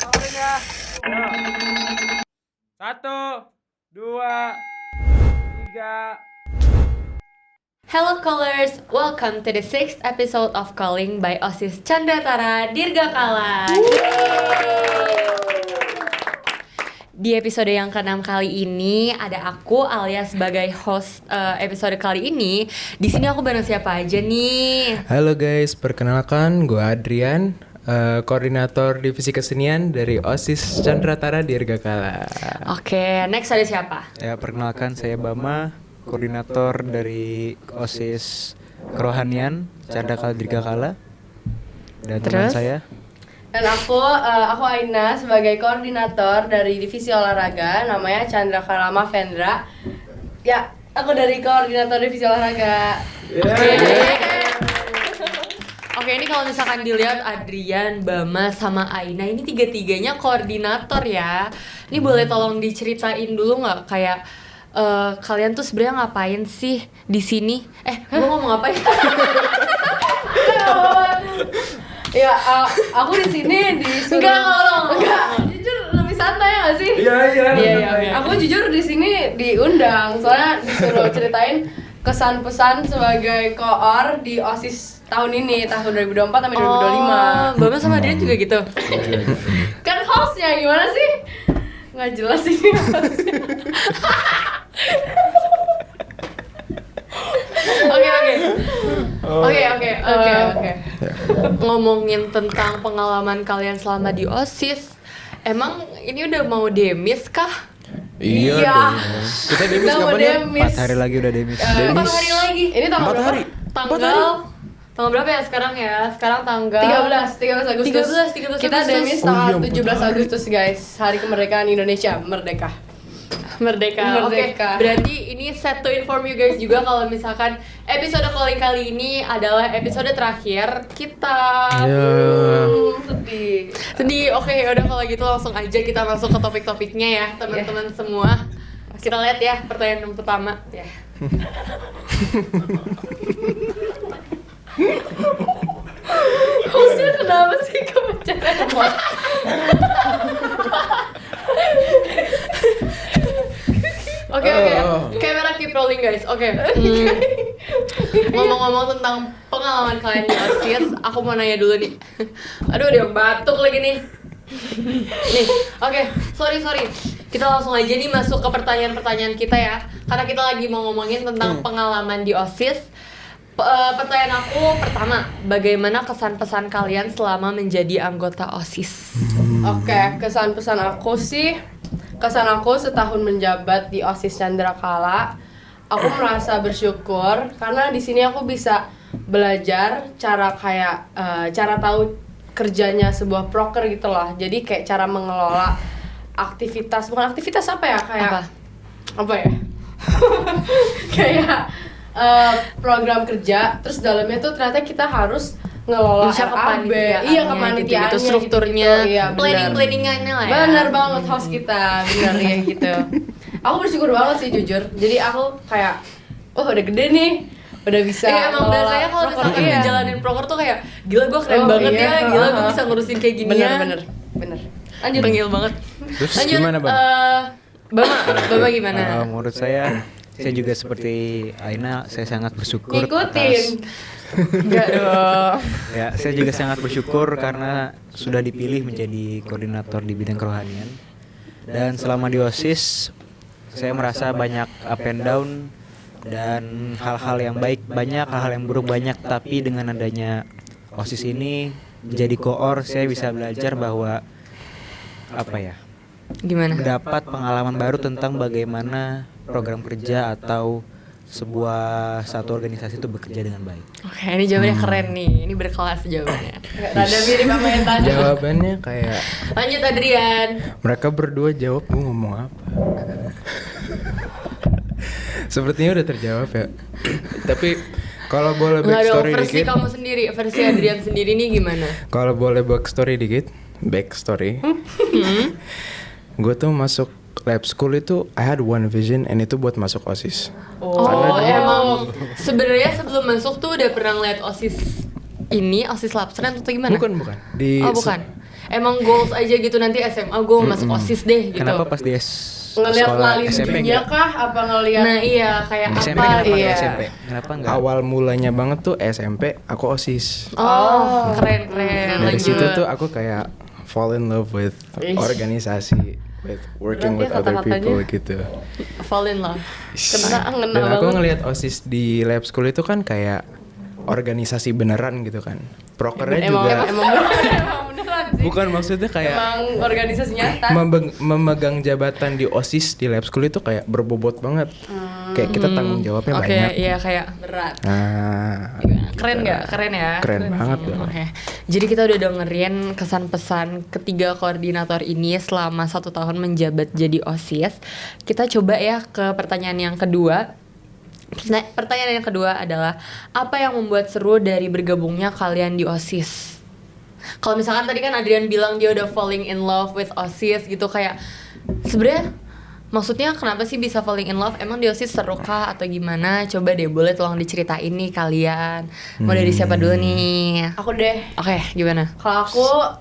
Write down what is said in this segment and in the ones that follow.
Calling ya. Ayo. 1, 2, 3. Hello callers, welcome to the 6th episode of Calling by OSIS Chandra Tara Dirgakala. Di episode yang ke-6 kali ini ada aku alias sebagai host episode kali ini. Di sini aku bareng siapa aja nih? Halo guys, perkenalkan gue Adrian, koordinator divisi kesenian dari OSIS Chandra Tara Dirgakala. Oke, next ada siapa? Ya, perkenalkan saya Bama, koordinator dari OSIS Kerohanian Chandra Kala Dirgakala. Dan teman Terus? saya Dan aku Aina sebagai koordinator dari divisi olahraga namanya Chandra Kalama Vendra. Ya, aku dari koordinator divisi olahraga. Oke, ini kalau misalkan dilihat Adrian, Bama, sama Aina ini tiga-tiganya koordinator ya. Ini boleh tolong diceritain dulu nggak kayak kalian tuh sebenarnya ngapain sih di sini? Gua ngomong apa ya? Ya, aku di sini disuruh. Enggak, jujur lebih santai nggak sih? Iya. Aku jujur di sini diundang soalnya disuruh ceritain kesan-pesan sebagai koor di OSIS tahun ini, tahun 2024 sampai 2025. Bama sama Adrian juga gitu. Kan hostnya gimana sih? Nggak jelas ini hostnya. Oke. Ngomongin tentang pengalaman kalian selama di OSIS, emang ini udah mau demis kah? Iya. dong. Kita demis Udah mau kapan ya? demis. 4 hari lagi udah demis. 4 hari lagi. Ini tanggal 4 berapa? hari. Tanggal berapa ya sekarang ya? Sekarang tanggal 13 Agustus. 13 Kita Agustus. demis Oh iya, tanggal 17 Agustus guys. Hari kemerdekaan Indonesia, merdeka. Merdeka. Oke, Merdeka. berarti ini set to inform you guys juga kalau misalkan episode calling kali ini adalah episode terakhir kita. Sedih. Sedih. Oke, udah kalau gitu langsung aja kita masuk ke topik-topiknya ya, teman-teman semua. Kita lihat ya pertanyaan yang pertama ya. Hostnya kenapa sih kepencet? Oke. Kamera keep rolling guys. Oke. Ngomong-ngomong tentang pengalaman kalian di OSIS, aku mau nanya dulu nih. Aduh, dia batuk lagi nih. Nih, oke. Sorry. Kita langsung aja nih masuk ke pertanyaan-pertanyaan kita ya. Karena kita lagi mau ngomongin tentang pengalaman di OSIS. Pertanyaan aku pertama, bagaimana kesan-pesan kalian selama menjadi anggota OSIS? Oke, kesan-pesan aku sih, kesan aku setahun menjabat di OSIS Chandra Kala, aku merasa bersyukur karena di sini aku bisa belajar cara cara tahu kerjanya sebuah proker gitu loh. Jadi kayak cara mengelola aktivitas, bukan aktivitas apa ya, kayak apa ya? Kayak program kerja, terus dalamnya tuh ternyata kita harus ngelola Bisa RAB, kepanitiaannya gitu, strukturnya, gitu. Iya, benar. planningannya lah ya. Bener banget host kita, bener ya gitu. Aku bersyukur banget sih jujur. Jadi aku kayak, udah gede nih, udah bisa. Emang ngelola biasanya kalau proker. misalkan Iya. ngejalanin proker tuh kayak gila gue keren Oh, banget iya, ya, gila gue uh-huh. bisa ngurusin kayak ginian. Bener. Lanjut. Tengil banget. Terus Lanjut, gimana, Bang? Bama gimana? Menurut saya juga seperti Aina, saya sangat bersyukur Ngikutin. Enggak dong. Ya, saya juga sangat bersyukur karena sudah dipilih menjadi koordinator di bidang kerohanian. Dan selama di OSIS, saya merasa banyak up and down dan hal-hal yang baik banyak, hal-hal yang buruk banyak. Tapi dengan adanya OSIS ini menjadi koor, saya bisa belajar bahwa Gimana? mendapat pengalaman baru tentang bagaimana program kerja atau satu organisasi itu bekerja dengan baik. Oke, ini jawabannya keren nih. Ini berkelas jawabannya. Rada mirip sama yang tadi. Jawabannya kayak Lanjut Adrian. mereka berdua jawab, gue ngomong apa? Sepertinya udah terjawab ya. Tapi kalau boleh Nggak dong, backstory versi dikit. kamu sendiri, versi Adrian sendiri nih gimana? Kalau boleh backstory dikit, backstory. Gue tuh masuk lab school itu I had one vision and itu buat masuk OSIS. Oh, emang sebenarnya sebelum masuk tuh udah pernah ngeliat OSIS ini, OSIS Labstran atau gimana? Bukan. Oh, bukan. emang goals aja gitu nanti SMA gue mau masuk OSIS deh gitu. Kenapa pas di Ngelihat sekolah lali SMP dunia enggak? kah? Apa ngelihat? Nah iya kayak SMP apa? kenapa Iya. enggak SMP? Kenapa enggak? Awal mulanya banget tuh SMP aku OSIS. Oh keren keren. Dari lanjut. situ tuh aku kayak fall in love with Ish. organisasi, with working Berat ya with other kata-katanya. people gitu. Fall in love. Kena Dan aku banget. ngelihat OSIS di lab school itu kan kayak organisasi beneran gitu kan. Prokernya juga emang beneran sih. bukan maksudnya kayak Emang organisasi nyata. memegang jabatan di OSIS di lab school itu kayak berbobot banget. Kayak kita tanggung jawabnya Oke banyak. iya kayak Berat. Nah, keren nggak? Keren ya? Keren banget sih. dong. Oke. Jadi kita udah dengerin kesan pesan ketiga koordinator ini selama 1 tahun menjabat jadi OSIS. Kita coba ya ke pertanyaan yang kedua. Pertanyaan yang kedua adalah apa yang membuat seru dari bergabungnya kalian di OSIS? Kalau misalkan tadi kan Adrian bilang dia udah falling in love with OSIS gitu kayak sebenarnya maksudnya kenapa sih bisa falling in love? Emang di OSIS seru kah atau gimana? Coba deh boleh tolong diceritain nih kalian. Mau dari siapa dulu nih? Aku deh. Oke, gimana? Kalau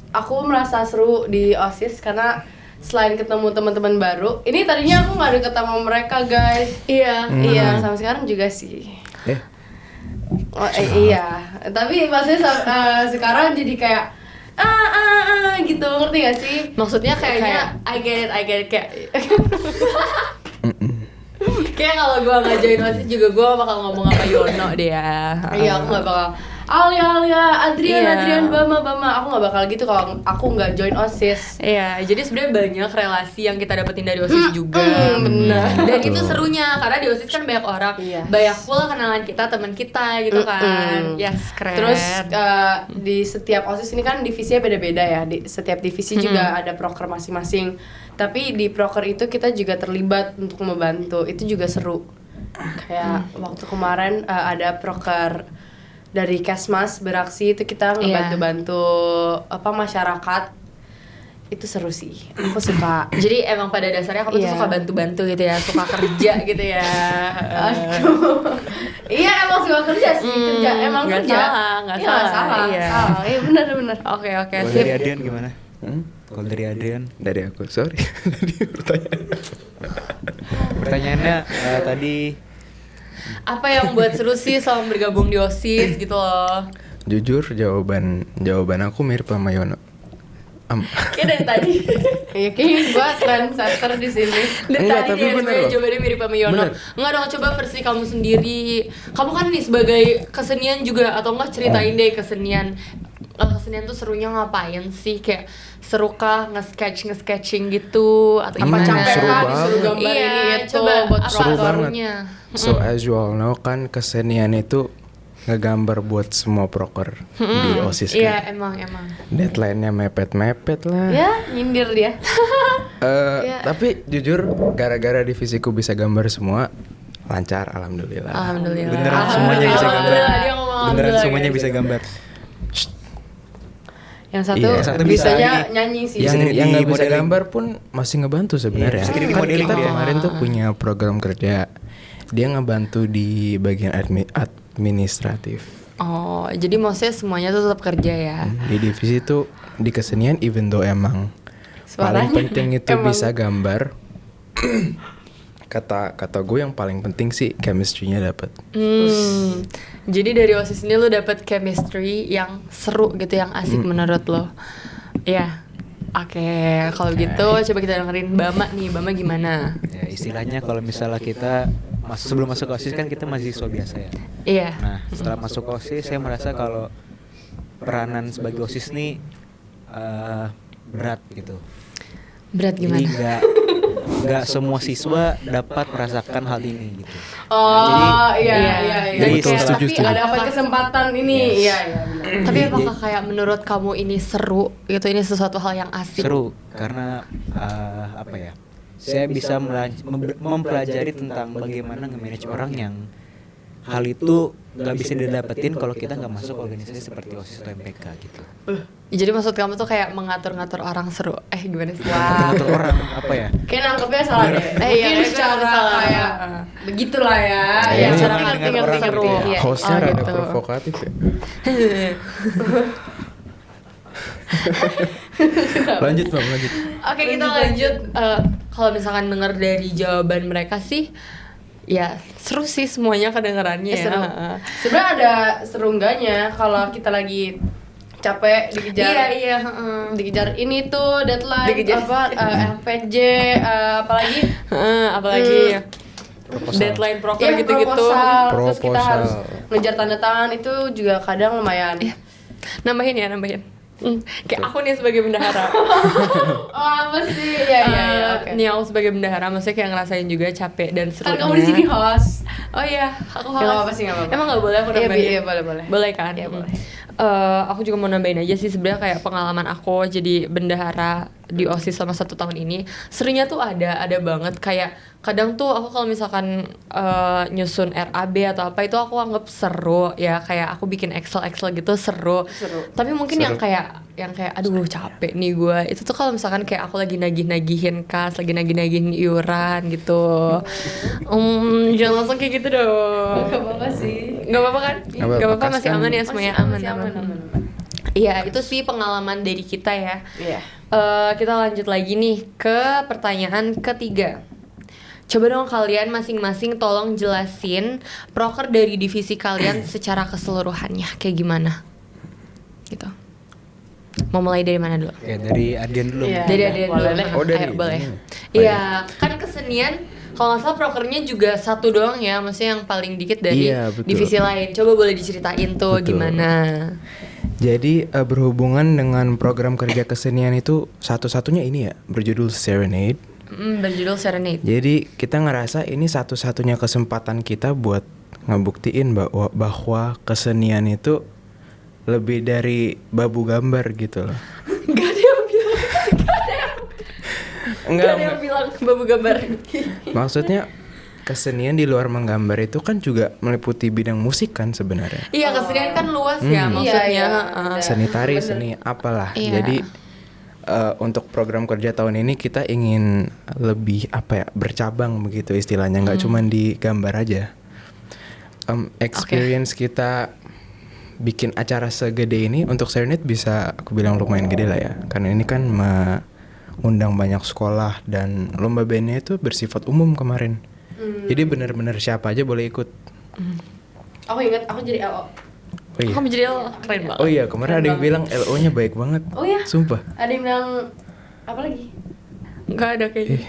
aku merasa seru di OSIS karena selain ketemu teman-teman baru, ini tadinya aku nggak deket sama mereka guys. Iya. Iya, sampai sekarang juga sih. Iya, tapi maksudnya sekarang jadi kayak gitu, ngerti gak sih? Maksudnya kayaknya I get it kayak kayak kalau gue nggak join OSIS juga gue bakal ngomong sama Yono deh ya. Iya, aku nggak bakal Alia, Iya. Adrian, Bama, aku nggak bakal gitu kalau aku nggak join OSIS. Iya, jadi sebenarnya banyak relasi yang kita dapetin dari OSIS juga. Bener. Dan itu serunya karena di OSIS kan banyak orang, Iya. banyak pula kenalan kita, teman kita gitu kan. Yes, keren. Terus di setiap OSIS ini kan divisinya beda-beda ya. Di setiap divisi juga ada proker masing-masing. Tapi di proker itu kita juga terlibat untuk membantu. Itu juga seru. Kayak waktu kemarin ada proker dari Kesmas beraksi itu kita ngebantu-bantu masyarakat. Itu seru sih. Aku suka. Jadi emang pada dasarnya kamu tuh Iya. suka bantu-bantu gitu ya, suka kerja gitu ya. Aduh. Iya emang suka kerja sih, emang nggak kerja. nggak Iya, salah. Iya. salah. Iya benar. Oke, Kalau sip. dari Adrian gimana? Kalau dari Adrian, dari aku, sorry. Tadi pertanyaan. pertanyaannya tadi Apa yang buat seru sih selama bergabung di OSIS gitu loh? Jujur jawaban aku mirip sama Yono. Kayak dari tadi. Iya, kayaknya gua trendsetter di sini. Dari Enggak, tadi tapi dia bener sebenarnya loh. jawabannya mirip sama Yono. Bener. Enggak dong, coba versi kamu sendiri. Kamu kan nih sebagai kesenian juga atau enggak ceritain deh kesenian. Kesenian tuh serunya ngapain sih? Kayak seru kah nge-sketching gitu atau Apa gimana? capek Seru kah banget. disuruh gambar Iya, ini itu coba buat apa Seru banget. serunya? So as you all know kan kesenian itu ngegambar buat semua proker di OSIS kan. Iya, emang. Deadline-nya mepet-mepet lah. Ya, nyindir dia. Tapi jujur gara-gara divisiku bisa gambar semua lancar alhamdulillah. Alhamdulillah. beneran semuanya bisa gambar. Alhamdulillah, dia ngomong Beneran alhamdulillah, semuanya guys. bisa gambar. Yang satu, Iya, satu bisanya bisa nyanyi sih. Yang Bisa yang nggak bisa di-modeling. gambar pun masih ngebantu sebenarnya. Iya, bisa Kan di-modeling kita dia. kemarin tuh punya program kerja. Dia ngebantu di bagian administratif. Oh, jadi maksudnya semuanya tuh tetap kerja ya. Di divisi tuh di kesenian even though emang Suaranya paling penting itu emang- bisa gambar. kata gue yang paling penting sih chemistry-nya dapat. Jadi dari OSIS ini lo dapet chemistry yang seru gitu, yang asik menurut lo. Iya. Oke, kalau gitu coba kita dengerin Bama nih. Bama gimana? Ya, istilahnya kalau misalnya kita sebelum masuk OSIS kan kita mahasiswa biasa ya. Iya. Nah, setelah masuk OSIS saya merasa kalau peranan sebagai OSIS nih berat gitu. Berat Jadi gimana? nggak semua siswa dapat merasakan hal ini gitu. Oh, iya. Jadi betul, kayak- setuju, Tapi setuju. ada apa kesempatan ini? Iya, benar. Tapi apakah kayak menurut kamu ini seru gitu? Ini sesuatu hal yang asik? Seru karena apa ya? Saya bisa mempelajari tentang bagaimana nge-manage orang yang hal itu nggak bisa didapetin kalau kita nggak masuk organisasi seperti OSIS atau MPK gitu. Jadi maksud kamu tuh kayak mengatur-ngatur orang seru? Gimana sih? Ngatur orang apa ya? Kayak nangkepnya salah deh. Iya, Mungkin kayaknya secara salah. kayak begitulah ya. Iya, Ya, cara dengan ngerti orang seru. gitu ya. Iya. Hostnya Oh, rada gitu. provokatif ya. Lanjut Bang, lanjut. Oke, kita lanjut. Kalau misalkan dengar dari jawaban mereka sih, ya seru sih semuanya kedengarannya. Seru. Ya. Sebenarnya ada seru enggaknya kalau kita lagi capek dikejar. Iya. Dikejar ini tuh deadline Dikejar. LPJ apalagi Apalagi Proposal. deadline proker Iya, gitu-gitu. proposal. Terus kita Proposal. harus ngejar tanda tangan itu juga kadang lumayan. Nambahin. Kayak aku nih sebagai bendahara. Oh, apa sih? Ya, oke. Nih aku sebagai bendahara maksudnya kayak ngerasain juga capek dan serunya. Kan kamu di sini host. Oh iya, aku Nggak apa-apa sih, nggak apa-apa. Emang nggak boleh aku Iya, nambahin? iya, boleh. Boleh kan? Iya, boleh. Aku juga mau nambahin aja sih sebenarnya kayak pengalaman aku jadi bendahara di OSIS selama 1 tahun ini. Serunya tuh ada banget kayak kadang tuh aku kalau misalkan nyusun RAB atau apa itu aku anggap seru ya, kayak aku bikin Excel gitu seru. Tapi mungkin yang kayak aduh capek nih gue itu tuh kalau misalkan kayak aku lagi nagih-nagihin kas, lagi nagih-nagihin iuran gitu. Jangan langsung kayak gitu dong. Gak apa-apa sih. Nggak apa-apa kan? Nggak apa-apa, Nggak apa-apa, kas masih kan- aman ya semuanya, Masih aman. Iya, itu sih pengalaman dari kita ya. Iya. Kita lanjut lagi nih ke pertanyaan ketiga. Coba dong kalian masing-masing tolong jelasin proker dari divisi kalian secara keseluruhannya kayak gimana. Gitu. Mau mulai dari mana dulu? Oke, dari Adian dulu. Iya. Dari ada dulu. boleh. Oh, dari Ayo, boleh. ini. Iya, kan kesenian kalau nggak salah prokernya juga 1 doang ya, maksudnya yang paling dikit dari Iya, betul. divisi lain. Coba boleh diceritain tuh Betul. gimana? Jadi berhubungan dengan program kerja kesenian itu satu-satunya ini ya berjudul Serenade. Berjudul Serenade. Jadi kita ngerasa ini satu-satunya kesempatan kita buat ngebuktiin bahwa kesenian itu lebih dari babu gambar gitu loh. Gak ada yang bilang. Enggak, bilang babu gambar. maksudnya kesenian di luar menggambar itu kan juga meliputi bidang musik kan sebenarnya. Iya, kesenian kan luas ya maksudnya. Iya, Heeh. Seni tari, seni apalah. Iya. Jadi untuk program kerja tahun ini kita ingin lebih bercabang begitu istilahnya, nggak cuma di gambar aja. Experience kita bikin acara segede ini untuk Serenade bisa aku bilang lumayan gede lah ya, karena ini kan mengundang banyak sekolah dan lomba bandnya itu bersifat umum kemarin. Jadi benar-benar siapa aja boleh ikut. Aku ingat aku jadi LO. Oh iya. Kamu jadi keren banget. Oh iya, kemarin ada yang bilang LO-nya baik banget. Oh iya? Sumpah. Ada yang bilang apa lagi? Enggak ada kayaknya.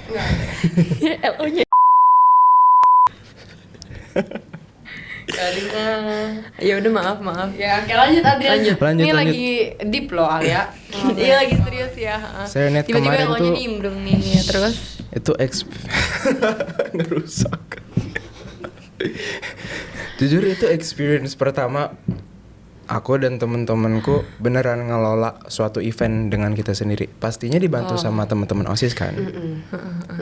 LO-nya. Ya udah maaf. Ya, oke lanjut Adrian. Lanjut. Ini Lanjut. lagi deep loh Alia. Iya lagi serius ya. Serenade Tiba-tiba kemarin LO-nya tuh nimbrung nih terus. itu ngerusak. Jujur itu experience pertama aku dan temen-temenku beneran ngelola suatu event dengan kita sendiri. Pastinya dibantu sama teman-teman OSIS kan.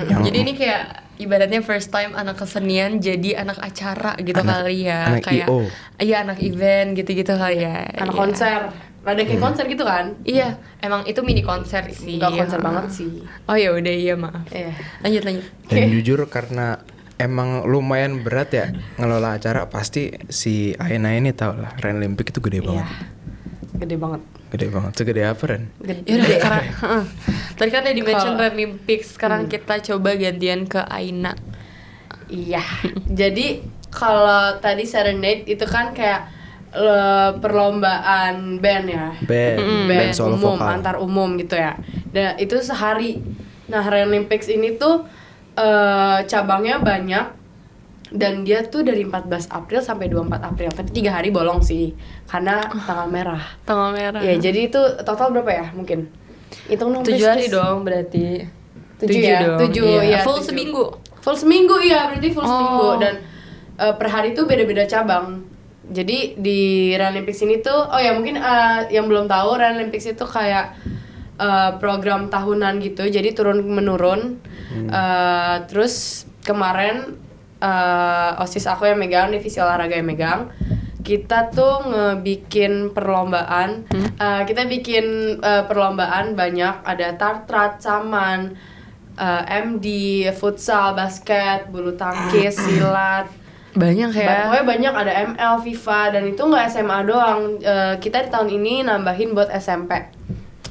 Yang Jadi ini kayak ibaratnya first time anak kesenian jadi anak acara gitu kali ya. anak Kayak IO. iya anak event gitu-gitu kali ya. Anak Iya. konser. Rada kayak konser gitu kan? Iya, emang itu mini konser sih. Enggak konser banget sih. Oh ya udah iya maaf. Iya. Lanjut. Dan jujur karena emang lumayan berat ya ngelola acara, pasti si Aina ini tau lah, Ren Olympic itu gede banget. Gede banget. Gede banget. Segede apa Ren? Ya udah sekarang. Tadi kan ada di mention Kalau- Red Olympics, sekarang kita coba gantian ke Aina. Iya. Jadi kalau tadi Serenade itu kan kayak perlombaan band ya. Band solo umum, vokal. antar umum gitu ya. Dan itu sehari. Nah, Ren Olympics ini tuh cabangnya banyak dan dia tuh dari 14 April sampai 24 April. Tapi 3 hari bolong sih karena tanggal merah. Tanggal merah. Ya, jadi itu total berapa ya mungkin? Hitung dong. 7 please, hari please. dong berarti. 7 ya? dong. 7 ya. Full 7. seminggu. Full seminggu iya, berarti full Oh. seminggu dan per hari itu beda-beda cabang. Jadi di Ren Olympics ini tuh, oh ya mungkin yang belum tahu Ren Olympics itu kayak program tahunan gitu, jadi turun menurun. Terus kemarin OSIS aku yang megang, divisi olahraga yang megang. Kita tuh ngebikin perlombaan, kita bikin perlombaan banyak, ada tartrat, saman, MD, futsal, basket, bulu tangkis, silat. Banyak ya. Pokoknya banyak, ada ML, FIFA, dan itu nggak SMA doang. Kita di tahun ini nambahin buat SMP.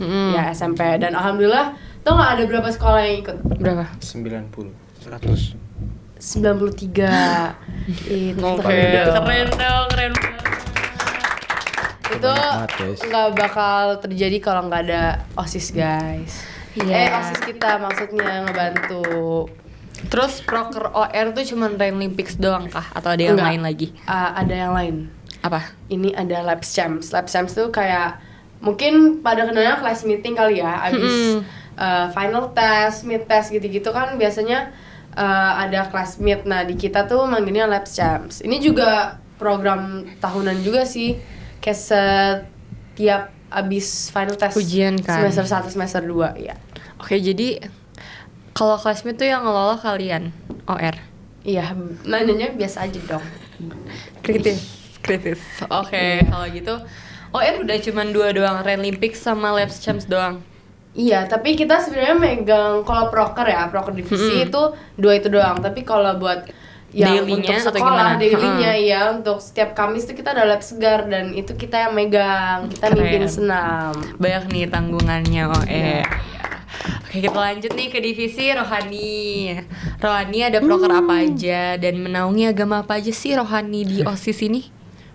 ya SMP. Dan alhamdulillah, tau nggak ada berapa sekolah yang ikut? Berapa? 90. 100. 93. Itu Keren dong, keren banget. itu Banyak banget, guys. nggak bakal terjadi kalau nggak ada OSIS guys. Iya. OSIS kita maksudnya ngebantu. Terus proker OR tuh cuman Olympics doang kah? Atau ada yang Enggak. lain lagi? Ada yang lain. Apa? Ini ada Labs Champs. Labs Champs tuh kayak mungkin pada kenalnya class meeting kali ya, abis final test, mid test gitu-gitu kan biasanya ada class meet. Nah di kita tuh manggilnya Labs Champs. Ini juga program tahunan juga sih, kayak setiap abis final test Ujian kan? semester 1 semester 2 ya. Oke, jadi kalau classmate tuh yang ngelola kalian OR. Iya, nanyanya biasa aja dong. Kritis. Oke, kalau gitu OR udah cuman 2 doang, Olympics sama Labs Champs doang. Iya, tapi kita sebenarnya megang kalau proker ya, proker divisi itu 2 itu doang. Tapi kalau buat yang Daily-nya untuk atau sekolah, gimana? daily-nya ya, untuk setiap Kamis tuh kita ada lab segar dan itu kita yang megang, kita Keren. mimpin senam. Banyak nih tanggungannya OR. Oke, kita lanjut nih ke divisi rohani. Rohani ada proker apa aja dan menaungi agama apa aja sih rohani di OSIS ini?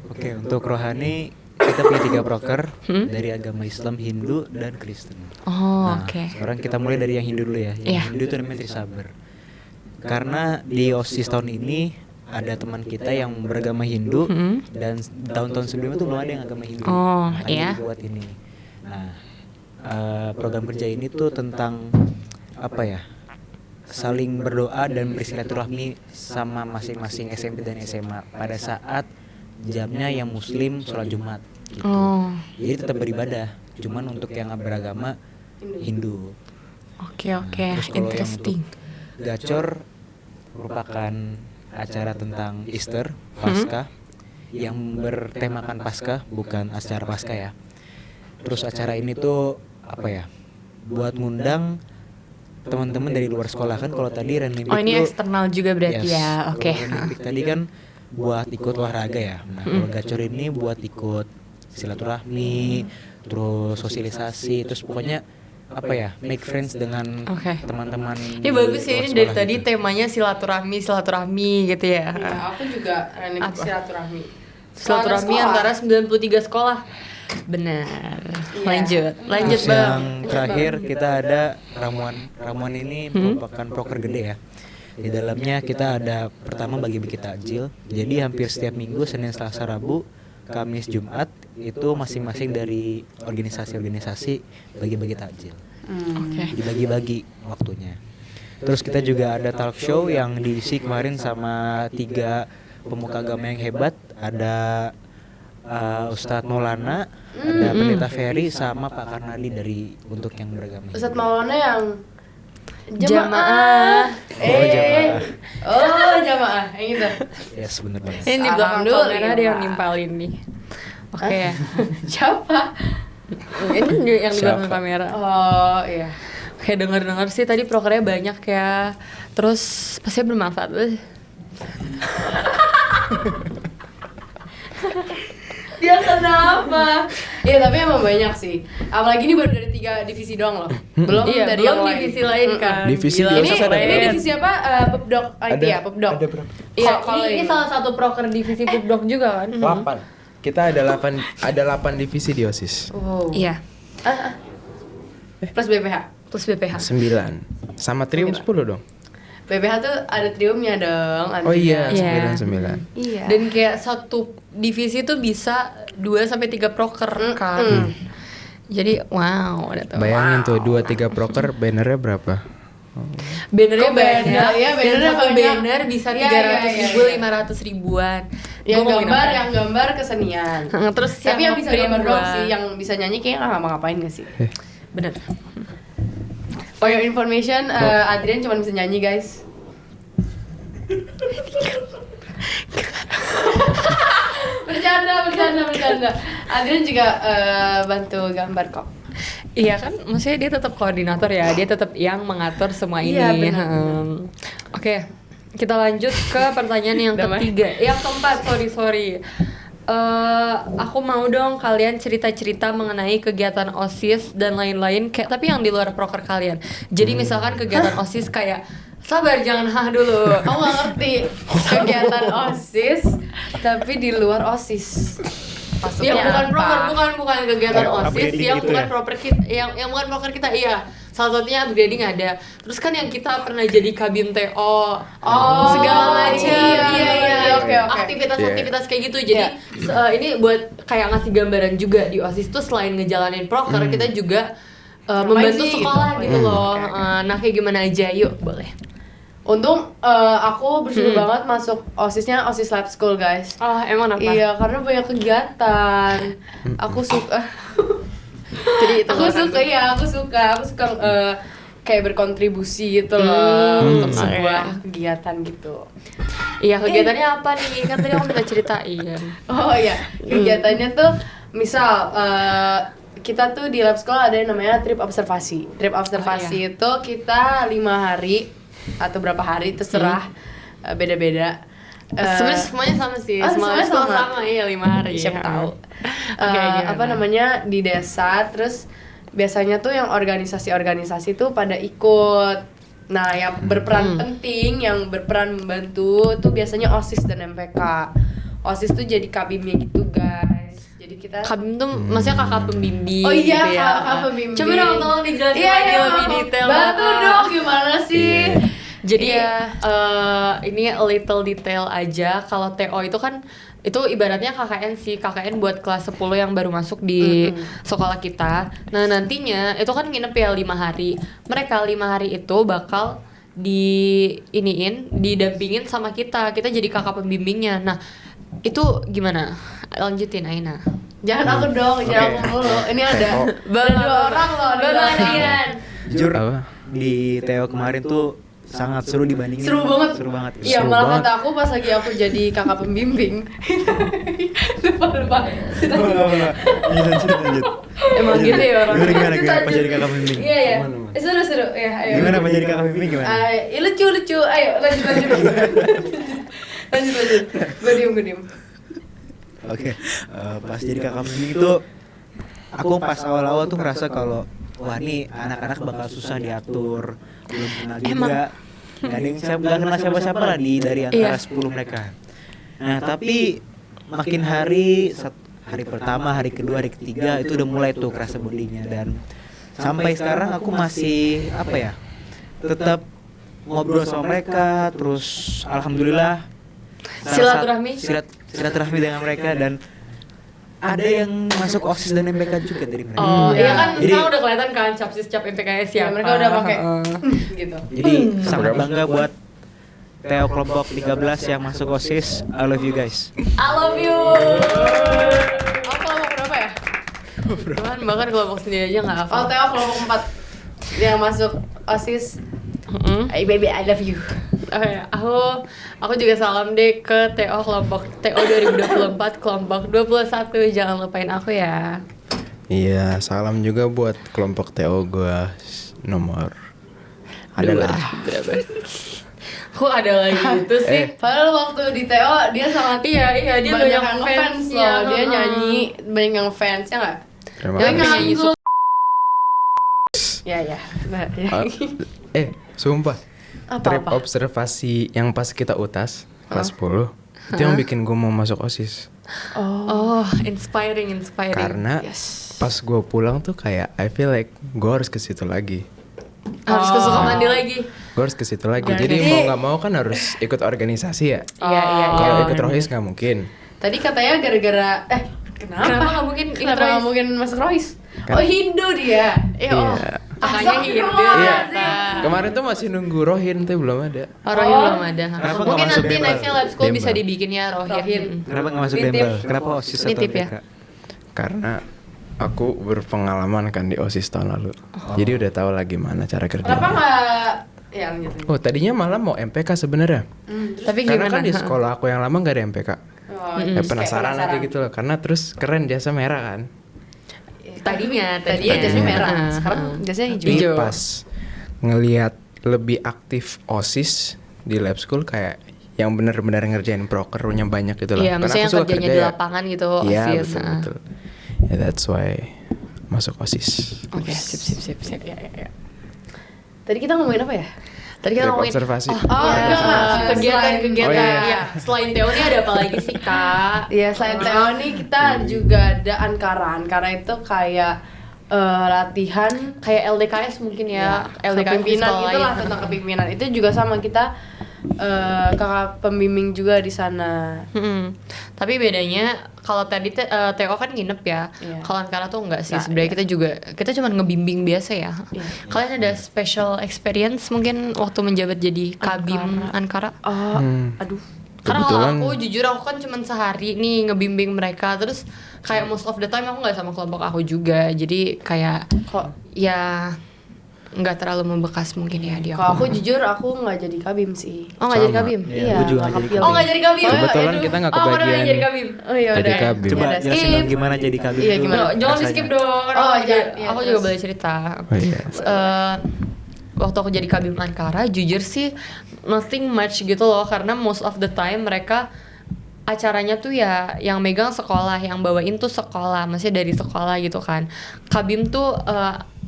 Oke, untuk rohani kita punya 3 proker dari agama Islam, Hindu, dan Kristen. Oh, Nah, oke. sekarang kita mulai dari yang Hindu dulu ya. Yang Iya. Hindu itu namanya Trisabar. Karena di OSIS tahun ini ada teman kita yang beragama Hindu dan tahun-tahun sebelumnya tuh belum ada yang agama Hindu. Oh, Makanya iya. dibuat ini. Nah, program kerja ini tuh tentang apa ya? Saling berdoa dan bersilaturahmi sama masing-masing SMP dan SMA pada saat jamnya yang Muslim sholat Jumat. Gitu. Oh, Jadi tetap beribadah, cuman untuk yang beragama Hindu. oke. Terus kalau yang Interesting. untuk Gacor merupakan acara tentang Easter, Paskah, yang bertemakan Paskah, bukan acara Paskah ya. Terus acara ini tuh apa ya? Buat ngundang teman-teman dari luar sekolah kan. Kalau tadi Renlimpik Oh, ini tuh- eksternal juga berarti Yes, ya. Oke. kalau Renlimpik tadi kan buat ikut olahraga ya. Nah, kalau Gacor ini buat ikut silaturahmi, terus sosialisasi, terus pokoknya apa ya, make friends dengan Oke. teman-teman. Ini bagus ya, luar ini dari sekolah tadi gitu. temanya silaturahmi gitu ya. Iya, aku juga Apa? silaturahmi. Silaturahmi Sekolah. antara 93 sekolah. Benar. Iya. Lanjut Terus Bang. yang terakhir kita ada ramuan. Ramuan ini merupakan proker gede ya. Di dalamnya kita ada pertama bagi-bagi takjil. Jadi hampir setiap minggu Senin, Selasa, Rabu, Kamis, Jumat itu masing-masing dari organisasi-organisasi bagi-bagi takjil. Oke. Dibagi-bagi waktunya. Terus kita juga ada talk show yang diisi kemarin sama 3 pemuka agama yang hebat. Ada Ustadz Maulana, ada Pendeta Ferry, sama Pak Karnadi dari untuk yang beragama Hindu. Ustadz Maulana yang Jamaah. Oh, jamaah. Oh, jamaah. Yang gitu. Yes, bener banget. Ini di belakang Alhamdulillah. kamera ada yang nimpalin nih. Oke ya. Siapa? Ini yang di belakang Siapa? kamera. Oh, iya. Oke, denger sih tadi prokernya banyak ya. Terus pasti bermanfaat. Dia kenapa? Iya, tapi emang banyak sih. Apalagi ini baru dari 3 divisi doang loh. Belum Iya, dari belum yang lain. divisi lain kan. Divisi Gila, di Ini OSIS ada ini berapa? divisi apa? Pepdok IT ya, Pepdok. Ada berapa? Iya, Kalau ini ini- salah satu proker divisi Pupdok juga kan? 8. Kita ada 8 divisi di OSIS. Wow. Iya. Plus BPH. Plus BPH. 9. Sama Trium 10 dong. BPH tuh ada triumnya dong. Oh iya, Iya. 9. Iya. Dan kayak satu divisi tuh bisa 2 sampai 3 proker kan. Jadi wow, ada tuh. Bayangin tuh 2-3 proker bannernya berapa? Bannernya Kok banner? banyak. Iya, dan bannernya satu banyak. banner bisa Iya, 300.000, iya. 500.000-an. yang Gua ngomongin gambar, apa ya? yang gambar kesenian. Terus Tapi yang bisa nge-print gambar doang gua. sih, yang bisa nyanyi kayaknya nggak ngapa-ngapain gak sih? Bener. For your information, Adrian cuma bisa nyanyi guys. bercanda. Adrian juga bantu gambar kok. Iya kan, maksudnya dia tetap koordinator ya, dia tetap yang mengatur semua ini. Iya, benar. Oke, kita lanjut ke pertanyaan yang Damai. ketiga, yang keempat, sorry. Aku mau dong kalian cerita-cerita mengenai kegiatan OSIS dan lain-lain kayak tapi yang di luar proker kalian. Jadi misalkan kegiatan OSIS kayak sabar jangan dulu. Aku nggak ngerti kegiatan OSIS tapi di luar OSIS. Ya Maksudnya bukan apa? proker, bukan kegiatan Kayak OSIS upgrading yang gitu bukan ya? proker kita, yang bukan proker kita iya. Salah satunya upgrading ada. Terus kan yang kita pernah jadi kabin TO, segala macam, iya, oke. aktivitas kayak gitu. Jadi ini buat kayak ngasih gambaran juga di OSIS tuh selain ngejalanin proker, kita juga membantu sih, sekolah gitu. gitu loh. Oke. Nah kayak gimana aja, yuk boleh. Untung aku bersyukur banget masuk OSISnya OSIS Lab School guys. Oh emang apa? Iya, karena banyak kegiatan. Aku suka. Jadi itu aku suka kayak berkontribusi gitu loh untuk sebuah kegiatan gitu. Iya kegiatannya apa nih? Kan tadi aku minta ceritain. Oh iya, kegiatannya tuh misal kita tuh di lab school ada yang namanya trip observasi. Trip observasi itu kita 5 hari atau berapa hari terserah beda-beda. Sebenarnya semuanya sama sih. semuanya sama. Iya 5 hari. Siapa tahu. Oke, gimana? Apa namanya di desa, terus biasanya tuh yang organisasi-organisasi tuh pada ikut. Nah, yang berperan penting, yang berperan membantu tuh biasanya OSIS dan MPK. OSIS tuh jadi kabimnya gitu, guys. Jadi kita Kabim tuh maksudnya kakak pembimbing. Oh iya, gitu ya. kakak pembimbing. Coba dong tolong dijelasin Iya, lagi iya, lebih detail. bantu Kakak. dong, gimana sih? Jadi Iya. ini a little detail aja. Kalau TO itu kan itu ibaratnya KKN sih, KKN buat kelas 10 yang baru masuk di sekolah kita. Nah nantinya itu kan nginep ya 5 hari. Mereka 5 hari itu bakal didampingin sama kita jadi kakak pembimbingnya. Nah itu gimana? Lanjutin Aina. Jangan aku dong, jangan aku mulu. Ini ada dua orang loh. ada dua orang. Jujur Apa? di Theo kemarin tuh sangat seru dibandingin. Seru banget. Seru banget. Iya, Seru malah banget. kata aku pas lagi aku jadi kakak pembimbing. lupa. Lanjut. Emang gitu ya orang. Gimana pas jadi kakak pembimbing? Iya ya. Seru. Ya, ayo. Gimana pas jadi kakak pembimbing gimana? Ya, lucu. Ayo lanjut. lanjut. Gue diem. Oke, pas jadi kakak pembimbing itu aku pas awal-awal tuh ngerasa kalau wah nih anak-anak bakal susah diatur, belum kenal juga, nggak ada yang nggak kenal siapa-siapa lah dari antara 10 mereka. Nah tapi makin hari, hari pertama, hari kedua, hari ketiga itu udah mulai tuh kerasa bondingnya dan sampai sekarang aku masih tetap ngobrol sama mereka, terus alhamdulillah silaturahmi dengan mereka dan ada yang masuk OSIS dan MPK juga dari mereka. Oh iya kan Jadi- sekarang udah kelihatan kan capsis cap MPKS ya. Ya, mereka udah pakai gitu. Jadi sangat bangga buat Theo kelompok 13 yang masuk OSIS. I love you guys. I love you. Oh, kelompok berapa ya? Bahkan kelompok sendiri aja nggak Oh, hafal. Teo kelompok 4 yang masuk OSIS. Hey baby, I love you. Oke, aku juga salam deh ke TO kelompok TO 2024 kelompok 21. Jangan lupain aku ya. Iya, salam juga buat kelompok TO gua nomor adalah Kok ada lagi itu sih? Padahal waktu di Teo dia sangat Iya dia banyak banyak yang fans fansnya. loh. Dia nyanyi banyak yang fans ya nggak? Terima Dia kasih. nyanyi Yusuf. Ya. Nah, ya. Sumpah. Trip Apa? observasi yang pas kita UTAS kelas 10 itu yang bikin gue mau masuk OSIS. Oh, inspiring. Karena pas gue pulang tuh kayak I feel like gue harus ke situ lagi. Harus ke Sukamandi lagi. Gue harus ke situ lagi. Berarti- Jadi mau nggak mau kan harus ikut organisasi ya. Iya. Kalau ikut rohis nggak mungkin. Tadi katanya gara-gara Kenapa nggak mungkin ikut Kenapa nggak Rohis? mungkin masuk Rohis? Kan- Oh, Hindu dia. Oh, kakaknya Hindu. Iya. ternyata. Kemarin tuh masih nunggu rohin tuh belum ada. Rohim belum ada. Kenapa nggak Mungkin masuk nanti Dembel? nextnya lab school bisa Dembel. dibikin ya Rohim. Rohim. Kenapa nggak masuk Nitip. Dembel? Kenapa OSIS atau Nitip ya? MPK? Karena aku berpengalaman kan di OSIS tahun lalu. Jadi udah tahu lah gimana cara Kenapa kerjanya. nggak ya lanjut. Oh, tadinya malah mau MPK sebenarnya. Tapi Karena gimana? kan di sekolah aku yang lama gak ada MPK. Oh, Penasaran aja gitu loh. Karena terus keren jasa merah kan. Tadinya jasnya merah. Heeh. Sekarang jasnya hijau. Tapi Hijau. pas ngelihat lebih aktif OSIS di lab school kayak yang benar-benar ngerjain prokernya banyak gitu lah. Iya, Karena maksudnya aku yang suka kerjanya kerja di ya. lapangan gitu, Iya, OSIS. betul. Ya that's why masuk OSIS. Oke, sip. Ya. Tadi kita ngomongin apa ya? Tadi kita Trip ngomongin observasi. Iya. kegiatan. Oh, iya. Iya. Selain teori ada apa lagi sih, Kak? Ya selain TO nih kita juga ada Ankara. Ankara itu kayak latihan Kayak LDKS mungkin ya, LDKS di kepemimpinan sekolah itu lah lain. tentang kepemimpinan. Itu juga sama kita kakak pembimbing juga di sana. Tapi bedanya kalau tadi TO kan nginep ya. Iya. Kalau Ankara tuh enggak sih. Nggak, Sebenarnya iya. kita cuma ngebimbing biasa ya. Iya. Kalian ada special experience mungkin waktu menjabat jadi Kabim Ankara? Oh, Hmm. aduh. Karena kalau Kebetulan- aku jujur aku kan cuma sehari nih ngebimbing mereka, terus kayak most of the time aku nggak sama kelompok aku juga, jadi kayak Kok ya nggak terlalu membekas mungkin ya di kalau aku. aku jujur aku nggak jadi kabim sih. Oh nggak jadi Sama. Kabim? Iya, aku juga nggak jadi kepilih. Oh nggak jadi Kabim? Kebetulan Aduh. kita nggak Oh mana kebagian yang jadi Kabim? Oh iya jadi udah. kabim. Coba Udah, jelasin skip. dong gimana jadi kabin. Iya, dulu gimana? Jangan di rasanya. skip dong. Karena Oh, aku juga, iya, aku terus. juga boleh cerita. Oh iya. Waktu aku jadi Kabim Ankara, jujur sih nothing much gitu loh, karena most of the time mereka acaranya tuh ya yang megang sekolah, yang bawain tuh sekolah, maksudnya dari sekolah gitu kan. Kabim tuh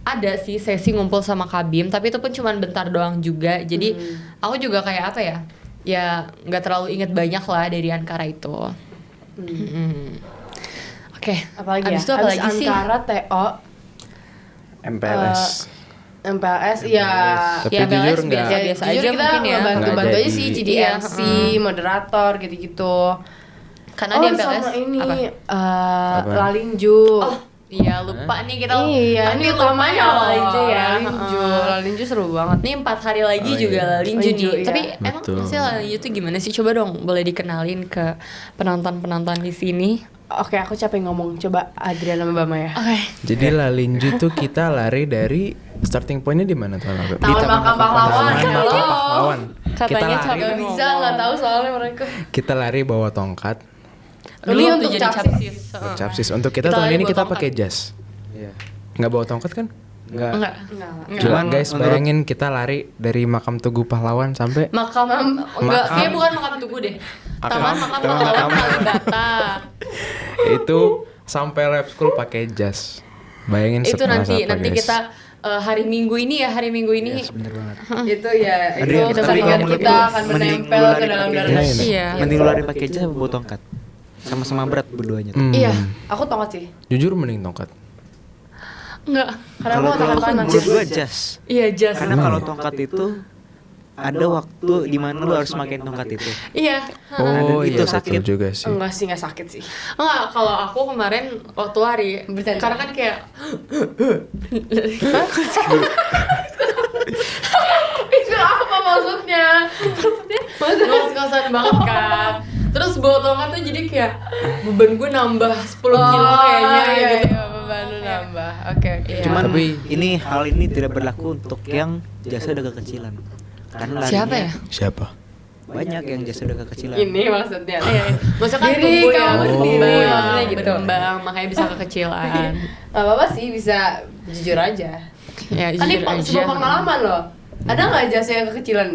ada sih sesi ngumpul sama Kabim, tapi itu pun cuma bentar doang juga. Jadi aku juga kayak apa ya? Ya nggak terlalu inget banyak lah dari Ankara itu. Oke. Apalagi Abis ya? itu apa Abis lagi sih? Ankara, TO, MPLS. MPLS ya. Tapi Ya, jujur MPLS nggak. biasa Jujur aja kita mungkin ya. bantu-bantu Nggak aja sih jadi. jadi Iya, MC, moderator gitu-gitu. Karena Oh di MPLS sama ini apa? Lalinju. Oh, iya lupa nih kita. Iya, tapi ini lupa utamanya ya Lalinju ya. Lalinju, Heeh. Lalinju seru banget. Nih 4 hari lagi Oh, juga iya. Lalinju Lalinju, nih. iya. Tapi emang Betul. sih Lalinju tuh gimana sih? Coba dong boleh dikenalin ke penonton-penonton di sini. Oke, aku capek ngomong. Coba Adriana sama Bama ya. Oke. Jadi Lalinju tuh kita lari dari starting pointnya di mana tuh? Di Taman Makam Pahlawan. Makam Halo. Pahlawan. Kita Katanya lari, capek Gak bisa, nggak tahu soalnya mereka. kita lari bawa tongkat. Dulu Ini waktu untuk jadi capsis. capsis. Untuk capsis. Untuk kita Kita tahun lari ini bawa kita tongkat. pakai jas. Iya. Nggak bawa tongkat kan? Enggak. Enggak. Enggak. Coba Cuman guys menurut- bayangin kita lari dari makam Tugu Pahlawan sampai Makam enggak, Makam. kayak bukan makam Tugu deh. Taman Makam Taman Pahlawan Makam. Kalibata. itu sampai lab school pakai jas. Bayangin Itu sekeras nanti apa, guys. kita hari Minggu ini ya, hari Minggu ini. Yes, bener banget. Itu ya, itu Adrian, tapi keringat kalau kita menurut akan lu, mending menempel lu ke lari dalam pakai darah jas. nasi. Iya. Mending lu lari pakai jas apa bawa tongkat? Sama-sama berat berduanya tuh. Hmm. Iya. Aku tongkat sih. Jujur mending tongkat. Enggak. Karena aku otak panas. menurut gua jas. Iya, jas. Karena kalau tongkat itu ada waktu di mana lu harus makin tongkat itu. Iya. Oh itu iya sakit. betul juga sih. Enggak sih, enggak sakit sih. Enggak, kalau aku kemarin waktu lari, Bercanda. karena kan kayak Itu apa maksudnya? ngos-ngosan banget kan. Terus bawa tongkat tuh jadi kayak beban gue nambah 10 kilo kayaknya iya, gitu. iya, beban lu nambah. Oke, oke. Cuman Tapi- hal ini tidak berlaku untuk yang jasa udah kekecilan. Karena Siapa larinya ya? Siapa? banyak yang jasa udah kekecilan. Ini maksudnya. Iya, maksudnya kan Diri tumbuh ya, kamu sendiri, berkembang, maksudnya gitu. berkembang, makanya bisa kekecilan. Gak apa-apa sih, bisa jujur aja. Ya, Ini jujur aja. sebuah pengalaman loh. Ada nggak jasa yang kekecilan?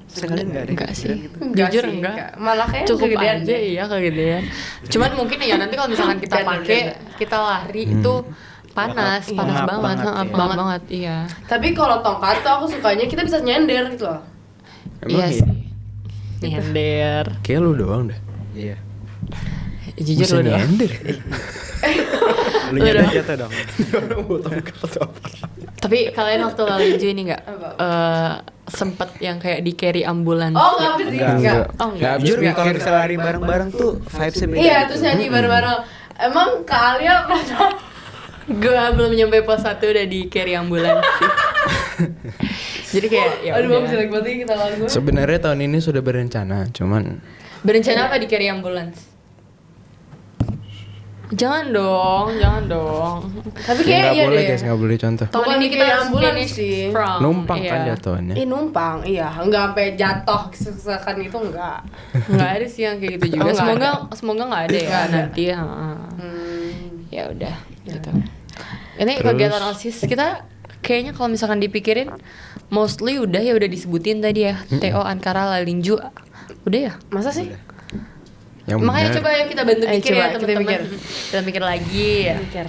Sekalian enggak ada. Enggak sih. Enggak Jujur sih, enggak. Malah kayak Cukup kegedean aja deh. iya kegedean. Cuman mungkin ya nanti kalau misalkan kita Bercanda, pakai, bercanda. kita lari itu panas, Bakal panas pengap banget, banget, heeh, ya. pengap banget, iya. Tapi kalau tongkat tuh aku sukanya kita bisa nyender gitu loh. Iya Emang sih. Nyender. Kayak lu doang dah. Iya. Jujur Bisa lu doang. nyender. Lu Lu nyadar dong. jatuh dong. Tapi kalian waktu Lalinju ini enggak Apa? sempet yang kayak di carry ambulans? Oh enggak sih, Enggak. enggak. Oh, enggak. habis Jujur kalau mikir. misalnya lari bareng-bareng tuh vibes-nya beda. Iya, gitu. terus nyanyi bareng-bareng. Emang Kak Alia pernah Gue belum nyampe pos 1 udah di carry ambulans sih. Jadi kayak ya Aduh, udah. aku jelek banget ini kita lagu. Sebenarnya tahun ini sudah berencana, cuman Berencana apa di carry ambulans? Jangan dong, jangan dong. Tapi ya kayak nggak iya boleh deh. guys, nggak boleh contoh. Tahun Bukan ini di kita carry harus ambulans finish sih. strong. Numpang kan Iya. jatuhnya. Numpang, iya. Enggak sampai jatuh kesesakan itu enggak. Nggak ada sih yang kayak gitu juga. Oh, nggak Semoga nggak ada ya Nggak ada. nanti. Heeh. Ya udah gitu. Ini Terus? kegiatan OSIS kita kayaknya kalau misalkan dipikirin mostly udah disebutin tadi ya. TO, Ankara, Lalinju. Udah ya? Masa sih? Yang Makanya benar. coba ya kita bantu mikir coba ya kita teman-teman. mikir. Kita mikir lagi ya. Mikir.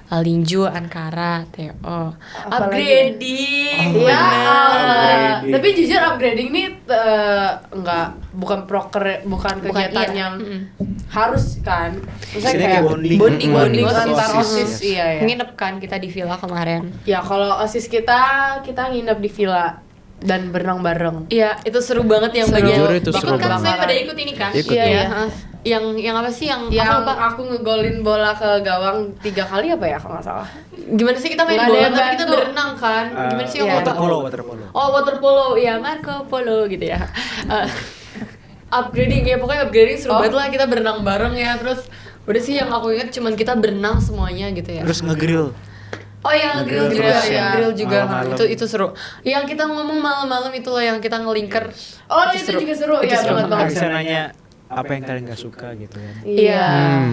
Linju, Ankara, Theo. Apalagi? Upgrading. Iya. Upgrading. Tapi jujur upgrading nih bukan bukan kegiatan iya. yang harus kan. Misalnya Sini kayak kayak bonding. Bonding antar OSIS. OSIS, iya ya. Nginep kan kita di villa kemarin. Ya kalau OSIS kita nginep di villa dan berenang bareng. Iya, itu seru banget yang Seru. bagian. Jujur itu Ikut seru kan banget. saya pada ikut ini kan? Ikut, Iya, iya. iya. Yang apa sih yang Yang apa, Pak? aku ngegolin bola ke gawang 3 kali apa ya kalau nggak salah. Gimana sih kita main Nggak ada bola yang tapi kita bantu. berenang kan? Gimana sih yang iya. water polo? Water polo. Oh, water polo. Ya, Marco Polo gitu ya. Upgrading ya, pokoknya upgrading seru Oh. banget lah, kita berenang bareng ya. Terus udah sih yang aku ingat cuman kita berenang semuanya gitu ya. Terus ngegrill. Oh iya, grill Nge-grill juga, terus ya. ya. Grill juga. Malam-malam. Itu seru. Yang kita ngomong malam-malam itu loh, yang kita ngelingker. Oh, itu juga seru Itu ya, seru. banget banget. Bisa nanya apa yang kalian gak suka gitu kan. Iya.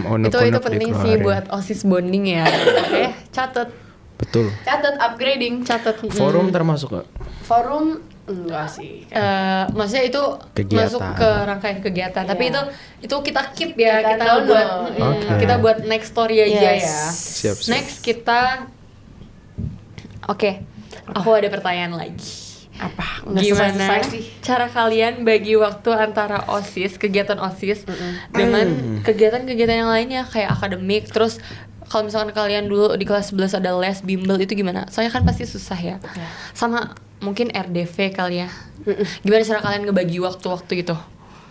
unek-unek Itu penting sih dikeluarin. buat OSIS bonding ya. Oke, catat. Betul. Catat upgrading. Catat. Forum termasuk gak? Forum enggak sih. Maksudnya itu Kegiatan. masuk ke rangkaian kegiatan, tapi Iya. itu kita keep ya, Kita kita download. buat Oke. kita buat next story aja Yes. ya. Siap. Next kita Oke, aku ada pertanyaan lagi. Apa? Nggak Gimana selesai-selesai sih. cara kalian bagi waktu antara OSIS, kegiatan OSIS dengan kegiatan-kegiatan yang lainnya kayak akademik, terus kalau misalkan kalian dulu di kelas 11 ada les bimbel itu gimana? Soalnya kan pasti susah ya. Sama mungkin RDV kali ya. Gimana cara kalian ngebagi waktu-waktu gitu?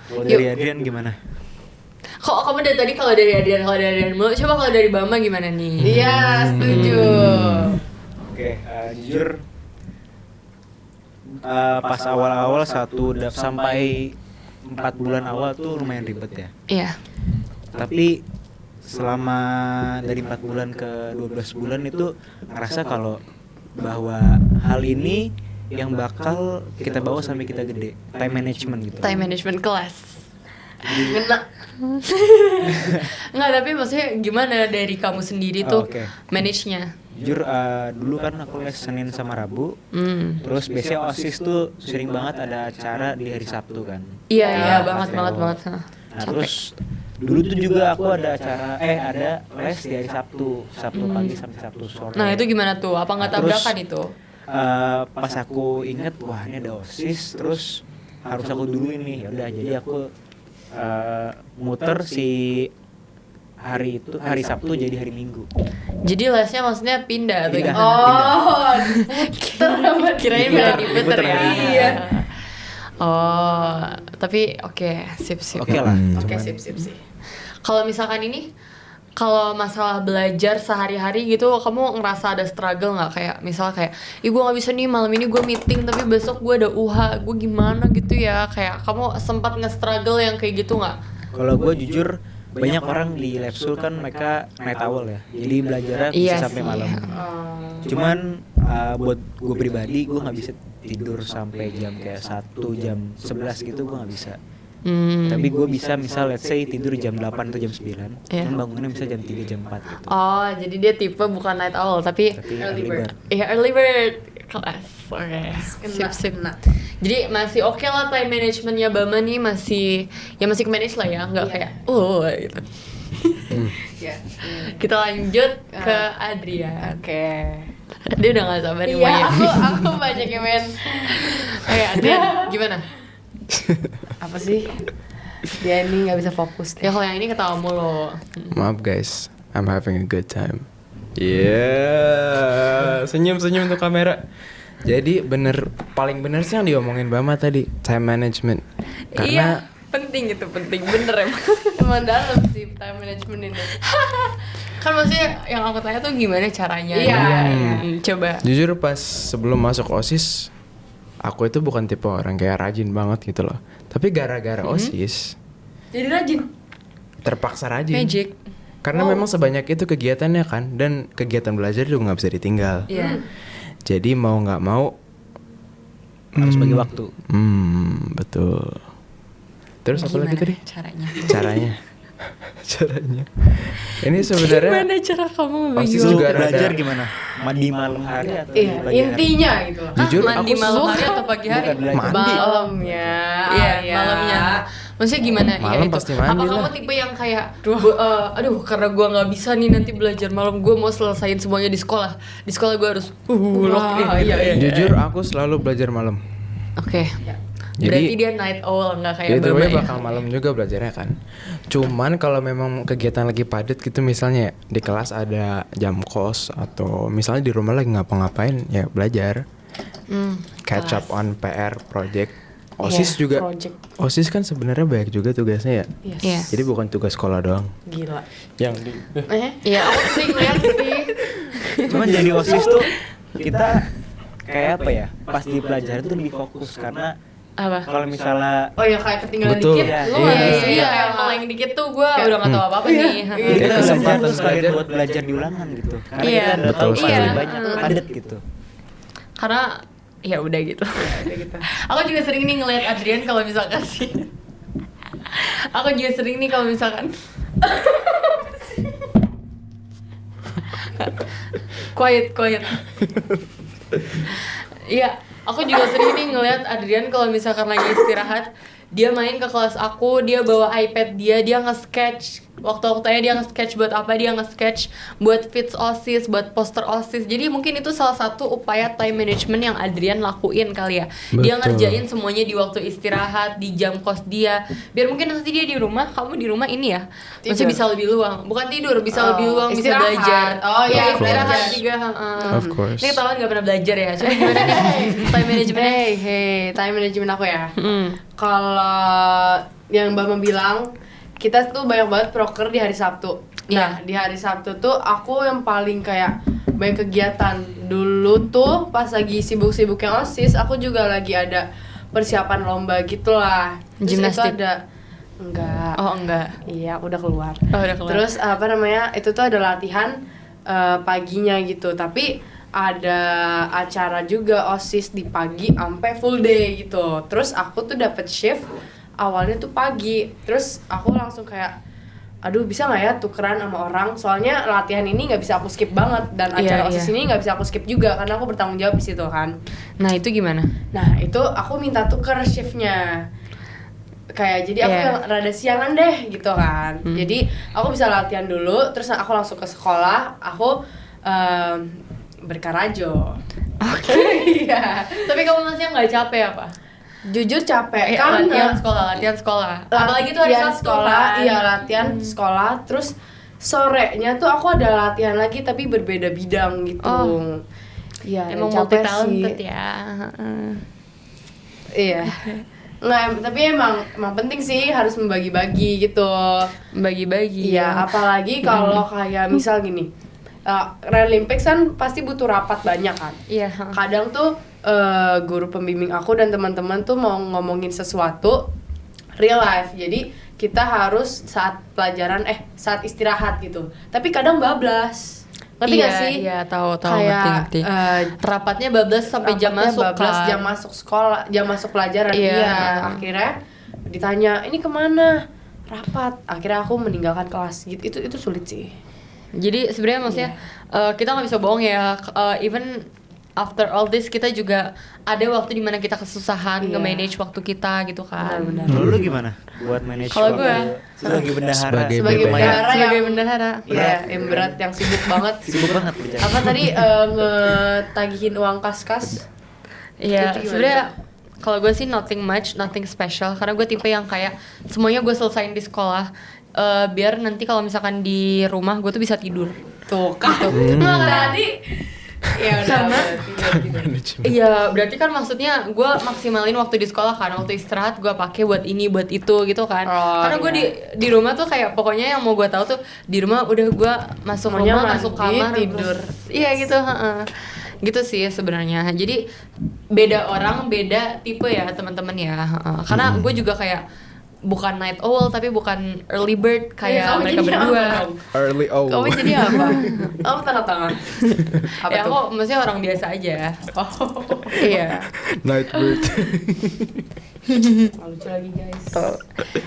Kalau dari Adrian gimana? Kok kamu dari tadi kalau dari Adrian mulu, coba kalau dari Bama gimana nih? Iya, setuju. Oke, jujur pas awal-awal sampai 4 bulan awal tuh lumayan ribet ya. Iya. Tapi selama dari 4 bulan ke 12 bulan itu ngerasa kalau bahwa hal ini yang bakal kita bawa sampai kita gede, time management gitu. Time management class. Ngena. Enggak, tapi maksudnya gimana dari kamu sendiri tuh Oke. manage-nya? Jujur dulu kan aku les Senin sama Rabu. Terus biasanya OSIS tuh sering banget ada acara di hari Sabtu kan. Iya, Nah, iya, pas banget. lewat. Nah, terus dulu tuh juga aku ada acara ada les di hari Sabtu pagi sampai Sabtu sore. Nah, itu gimana tuh? Apa nggak Nah, terus, tabrakan itu? Pas aku inget wah ini ada OSIS terus harus aku dulu ini. Ya udah jadi aku muter si hari Sabtu jadi hari Minggu. Jadi lesnya maksudnya pindah tuh. Pindah. Oh, Kirain Diputer, udah diputer diputer ya. harinya. Iya. Oh, tapi oke, sip. Oke lah. Oke, cuman- sip sih. Kalau misalkan ini, kalau masalah belajar sehari-hari gitu, kamu ngerasa ada struggle nggak? Kayak misal kayak, gue nggak bisa nih malam ini gue meeting, tapi besok gue ada UH, gue gimana gitu ya? Kayak kamu sempat nge-struggle yang kayak gitu nggak? Kalau gue jujur banyak orang di Labsul kan mereka night owl ya, jadi belajarnya bisa Iya sampai sih. malam. Cuman buat gue pribadi gue nggak bisa tidur sampai jam kayak 1 jam 11 gitu gue nggak bisa. Tapi gue bisa misal let's say tidur jam 8 atau jam 9, Iya. cuman bangunnya bisa jam 3 jam 4 gitu. Oh, jadi dia tipe bukan night owl, tapi Tapi early early bird. bird. iya early bird kelas. Oke, sip. Kena. Jadi masih oke lah time managementnya Bama nih masih ke manage lah ya, nggak Iya. kayak gitu. Ya. Kita lanjut ke Adrian. Oke. Dia udah gak sabar nih Iya, mau aku banyak yang main. Oke, Adrian gimana? Apa sih? Dia ini nggak bisa fokus deh. Ya kalau yang ini ketawa mulu. Maaf guys, I'm having a good time. Yeah, senyum-senyum untuk kamera. Jadi paling bener sih yang diomongin Bama tadi, time management. Iya, Karena penting bener emang. Emang dalam sih time management ini. Kan maksudnya yang aku tanya tuh gimana caranya? Iya. Coba. jujur pas sebelum masuk OSIS, aku itu bukan tipe orang kayak rajin banget gitu loh. Tapi gara-gara OSIS, Jadi rajin. terpaksa rajin. Magic. Karena memang sebanyak itu kegiatannya kan, dan kegiatan belajar juga nggak bisa ditinggal. Iya. Jadi mau nggak mau, Harus bagi waktu. betul. Terus apa lagi Gimana tadi? caranya? Caranya. caranya. Ini sebenarnya Gimana cara kamu OSIS ngebagi juga waktu? rada- belajar gimana? Di malam hari atau Iya, di pagi hari? intinya gitu loh. Jujur, Mandi aku malam hari suka. atau pagi hari? Bukan belajar. Mandi. Malamnya. Iya, malamnya. Maksudnya gimana? Malam Ya, itu. pasti mandi Apa lah. kamu tipe yang kayak, aduh karena gua nggak bisa nih nanti belajar malam, gua mau selesain semuanya di sekolah. Di sekolah gua harus lock in. iya. Jujur aku selalu belajar malam. Oke. Jadi- Berarti dia night owl nggak kayak Jadi Bama terbukti ya? bakal malam juga belajarnya kan. Cuman kalau memang kegiatan lagi padat gitu misalnya di kelas ada jam kos atau misalnya di rumah lagi ngapa-ngapain ya belajar. Catch up on PR project. OSIS Iya, juga. project. OSIS kan sebenarnya banyak juga tugasnya ya. Yes. Iya. Jadi bukan tugas sekolah doang. Gila. Yang di Iya, aku sering lihat sih. Cuman jadi OSIS tuh kita kayak apa ya? Pas di pelajaran tuh lebih fokus karena Apa? kalau misalnya Oh ya kayak ketinggalan Betul. dikit. Iya, Lu Iya, nggak iya, bisa. iya, kayak meleng dikit tuh gue udah gak tau apa-apa nih. Iya. jadi Iya, kesempatan kesempatan tuh sekalian belajar. buat belajar di ulangan gitu. Karena Iya, kita udah betul tahu sekali. pasti Iya. banyak padat gitu. Karena ya udah gitu. gitu. Aku juga sering nih ngeliat Adrian kalau misalkan sih. Aku juga sering nih kalau misalkan quiet. Iya, aku juga sering nih ngeliat Adrian kalau misalkan lagi istirahat, dia main ke kelas aku, dia bawa iPad dia nge-sketch. Waktu-waktunya dia nge-sketch buat apa? Dia nge-sketch buat fits OSIS, buat poster OSIS. Jadi mungkin itu salah satu upaya time management yang Adrian lakuin kali ya. Dia Betul. ngerjain semuanya di waktu istirahat, di jam kos dia. Biar mungkin nanti dia di rumah, kamu di rumah ini ya. Maksudnya Tidur. bisa lebih luang. Bukan tidur, bisa Oh, lebih luang, bisa istirahat. belajar. Oh, iya, Of course. istirahat belajar. juga. heeh. Of course. Ini ketahuan gak pernah belajar ya. Coba gimana nih time managementnya? Hey, time management aku ya. Hmm. Kalau yang Mbak bilang, kita tuh banyak banget proker di hari Sabtu. Nah, Iya. di hari Sabtu tuh aku yang paling kayak banyak kegiatan. Dulu tuh pas lagi sibuk-sibuknya OSIS, aku juga lagi ada persiapan lomba gitulah. Terus Gimnastik? itu ada enggak. Oh enggak. Iya, udah keluar. Oh udah keluar. Terus apa namanya? Itu tuh ada latihan paginya gitu. Tapi ada acara juga OSIS di pagi sampai full day gitu. Terus aku tuh dapet shift awalnya tuh pagi. Terus aku langsung kayak aduh bisa nggak ya tukeran sama orang, soalnya latihan ini nggak bisa aku skip banget dan Iya, acara OSIS iya. ini nggak bisa aku skip juga karena aku bertanggung jawab di situ kan. Nah itu gimana? Nah itu aku minta tuker shiftnya, kayak jadi aku Iya. yang rada siangan deh gitu kan. Jadi aku bisa latihan dulu, terus aku langsung ke sekolah, aku berkarajo. Oke. Iya. Tapi kamu masih nggak capek apa? Jujur capek Latihan karena sekolah. Apalagi tuh hari latihan Sabtu sekolah, kan? iya latihan sekolah, terus sorenya tuh aku ada latihan lagi tapi berbeda bidang gitu. Oh. Iya, Emang multi capek talented sih. ya. Iya. Nggak, tapi emang penting sih harus membagi-bagi gitu. Bagi-bagi. Iya, apalagi kalau kayak misal gini, Olympics kan pasti butuh rapat banyak kan. Iya. Kadang tuh guru pembimbing aku dan teman-teman tuh mau ngomongin sesuatu real life, jadi kita harus saat pelajaran saat istirahat gitu. Tapi kadang bablas, ngerti Iya, gak sih? iya, tahu, Kayak, ngerti. Rapatnya bablas sampai jam rapatnya masuk bablas, kan. jam masuk sekolah, jam masuk pelajaran. Iya. Iya, akhirnya ditanya ini kemana rapat, akhirnya aku meninggalkan kelas gitu. Itu sulit sih. Jadi sebenarnya maksudnya kita nggak bisa bohong ya. Even after all this kita juga ada waktu dimana kita kesusahan Iya. nge-manage waktu kita gitu kan. Benar-benar. Kalau lu gimana buat manage Kalau waktu? gue, Sebagai bendahara. Sebagai Sebagai BPH. bendahara sebagai yang bendahara. Iya, yang berat, yang sibuk banget. Sibuk banget kerjaan. Apa tadi ngetagihin uang kas-kas? Iya, Itu gimana? sebenarnya kalau gue sih nothing much, nothing special. Karena gue tipe yang kayak semuanya gue selesain di sekolah. Biar nanti kalau misalkan di rumah gue tuh bisa tidur. Tuh kan. Nggak, Tadi ya udah Karena- berarti. Iya, berarti kan maksudnya gue maksimalin waktu di sekolah kan, waktu istirahat gue pakai buat ini, buat itu gitu kan. Oh, Karena gue iya. di rumah tuh kayak pokoknya yang mau gue tahu tuh di rumah udah gue masuk Maunya rumah, mandi, masuk kamar, tidur. terus- Iya gitu, heeh. Gitu sih sebenarnya. Jadi beda orang, beda tipe ya teman-teman ya. Heeh. Karena gue juga kayak bukan night owl tapi bukan early bird kayak Kamu mereka jadi berdua. apa dong? Early Kamu jadi apa? Kamu tengah-tengah. Apa Ya tuh? kok maksudnya orang biasa aja. Oh, Iya. Night bird. lucu lagi guys.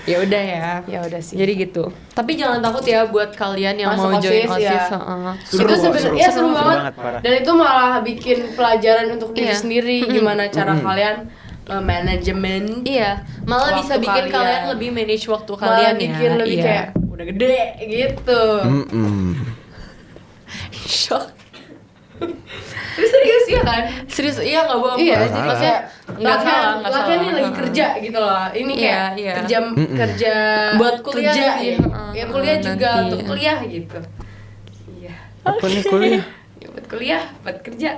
Ya udah ya. Ya udah sih. Jadi gitu. Tapi jangan takut ya buat kalian yang Masuk mau join OSIS, OSIS. ya. heeh. Itu sebenarnya seru banget. parah. Dan itu malah bikin pelajaran untuk diri Iya. sendiri gimana cara kalian manajemen. Iya, malah Waktu bisa bikin kalian. kalian lebih manage waktu Malah kalian ya. bikin lebih Iya. kayak udah gede gitu. Shock. Tapi serius ya kan? Serius, iya nggak bohong. Iya, salah. maksudnya nggak salah, nggak latihan salah. ini lagi kerja gitu loh. Ini Iya, kayak iya. kerja Buat kuliah kerja sih, ya. Ya kuliah juga nanti. untuk kuliah gitu. Iya. Apa nih kuliah? Ya, buat kuliah, buat kerja.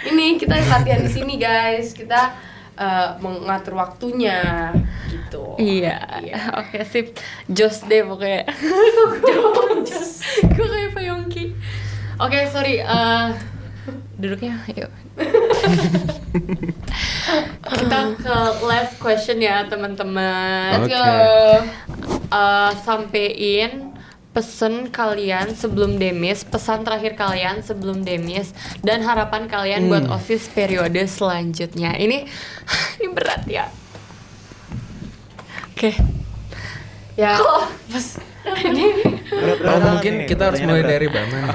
Ini kita latihan di sini guys. Kita mengatur waktunya gitu. Iya, oke sip. Jos deh pokoknya. Jos. Gue kayak Payongki. Oke, sorry. Duduknya, yuk. Kita ke last question ya teman-teman. Let's Oke. go. Sampein pesan kalian sebelum demis, pesan terakhir kalian sebelum demis, dan harapan kalian buat OSIS periode selanjutnya. Ini berat ya. Oke. Ya. Oh mungkin kita harus mulai dari Bama nih.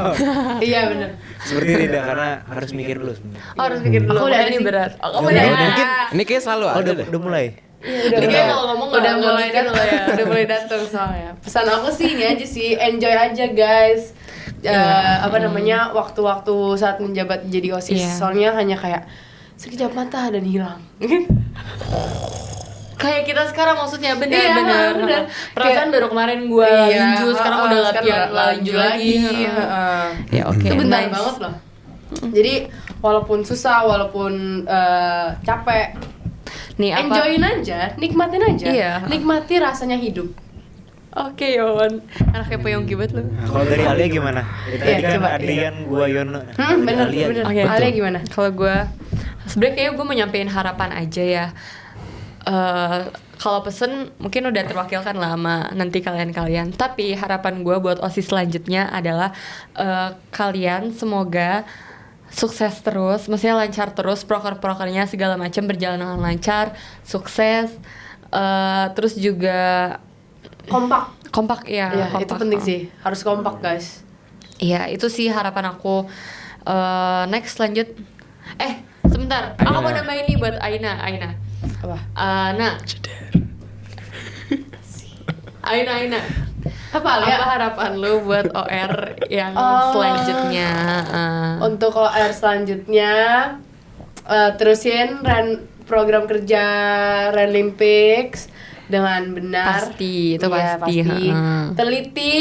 Iya benar. Seperti tidak karena harus mikir dulu sebenarnya. Oh, harus pikir dulu. Aku udah ini sih. berat. Oh, kamu Ya udah udah. mungkin. Ini kayak selalu Oh, ada deh. udah mulai. Udah Ini kayak kalau ngomong udah nggak mulai mikir datang loh ya. Udah mulai datang soalnya. Pesan aku sih ini aja sih, enjoy aja guys. Apa namanya waktu-waktu saat menjabat jadi OSIS. Iya. Soalnya hanya kayak sekejap mata dan hilang. Kayak kita sekarang maksudnya Iya, benar-benar. benar. Perasaan Kayak- baru kemarin gua linju, sekarang udah latihan lanjut lagi. heeh. Ya oke. Itu bentar nice. banget loh. Jadi walaupun susah, walaupun capek, Nih apa? enjoyin aja, nikmatin aja. Iya. Nikmati rasanya hidup. Oke Yon. Anaknya Payongki banget lu. Nah, kalau dari Alia gimana? Tadi Iya, kan coba. Adrian, gua Yono. Bener, Alia. bener. Oke. Alia gimana? Kalau gue sebenarnya kayaknya gue mau nyampein harapan aja ya. Kalau pesen mungkin udah terwakilkan lah sama nanti kalian-kalian. Tapi harapan gue buat OSIS selanjutnya adalah kalian semoga sukses terus, maksudnya lancar terus, proker-prokernya segala macam berjalan dengan lancar, sukses. Terus juga kompak ya. Iya, kompak. itu penting sih. Harus kompak, guys. Iya, itu sih harapan aku. Next lanjut. Sebentar. Aku mau nambahin nih buat Aina. Apa? Nah. Aina. Apa, Alia? Apa harapan lu buat OR yang selanjutnya? Untuk OR selanjutnya terusin program kerja Renlimpics dengan benar. Pasti, itu Iya, pasti, Teliti. teliti.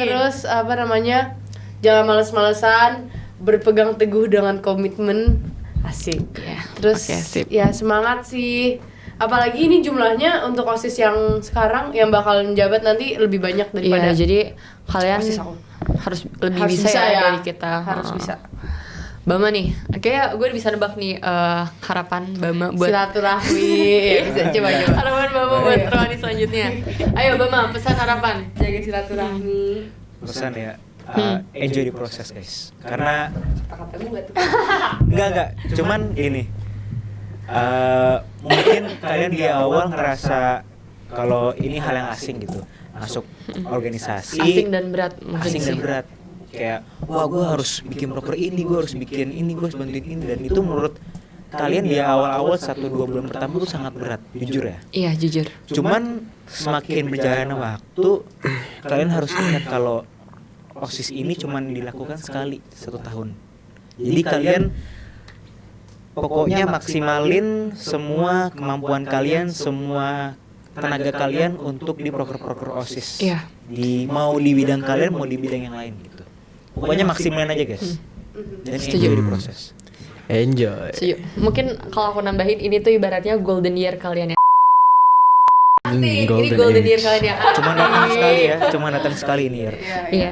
Terus apa namanya? Jangan males-malesan, berpegang teguh dengan komitmen. Asik. Iya, Terus oke, sip. ya semangat sih. Apalagi ini jumlahnya untuk OSIS yang sekarang yang bakal menjabat nanti lebih banyak daripada Iya, jadi kalian OSIS aku. harus lebih Harus bisa, ya dari kita. Harus bisa. Bama nih, kayak gue bisa nebak nih harapan Bama buat Silaturahmi. Ya, bisa coba. harapan Bama buat rohani selanjutnya. Ayo Bama, pesan harapan. Jaga silaturahmi. Pesan ya, enjoy di proses guys. Karena Kata gue tuh. enggak, cuman ini mungkin kalian di awal ngerasa kalau ini hal yang asing gitu, masuk organisasi Asing dan berat mungkin asing sih. dan berat, kayak wah gue harus bikin proker ini, gue harus bikin ini, gue harus bantuin ini, dan itu menurut kalian di awal-awal 1-2 bulan pertama tuh sangat berat, jujur ya. Iya, jujur. Cuman semakin berjalannya waktu, kalian harus ingat kalau OSIS ini cuman dilakukan sekali 1 tahun. Jadi kalian pokoknya maksimalin semua kemampuan kalian, semua tenaga kalian untuk di proker-proker OSIS. Iya. Mau di bidang kalian, mau di bidang yang lain gitu. Pokoknya maksimalin aja guys. Dan Setuju. enjoy di proses. Enjoy. Setuju. Mungkin kalau aku nambahin ini tuh ibaratnya golden year kalian ya. Asik, ini golden year kalian ya. Cuma datang sekali ya, cuma datang sekali ini ya. Iya.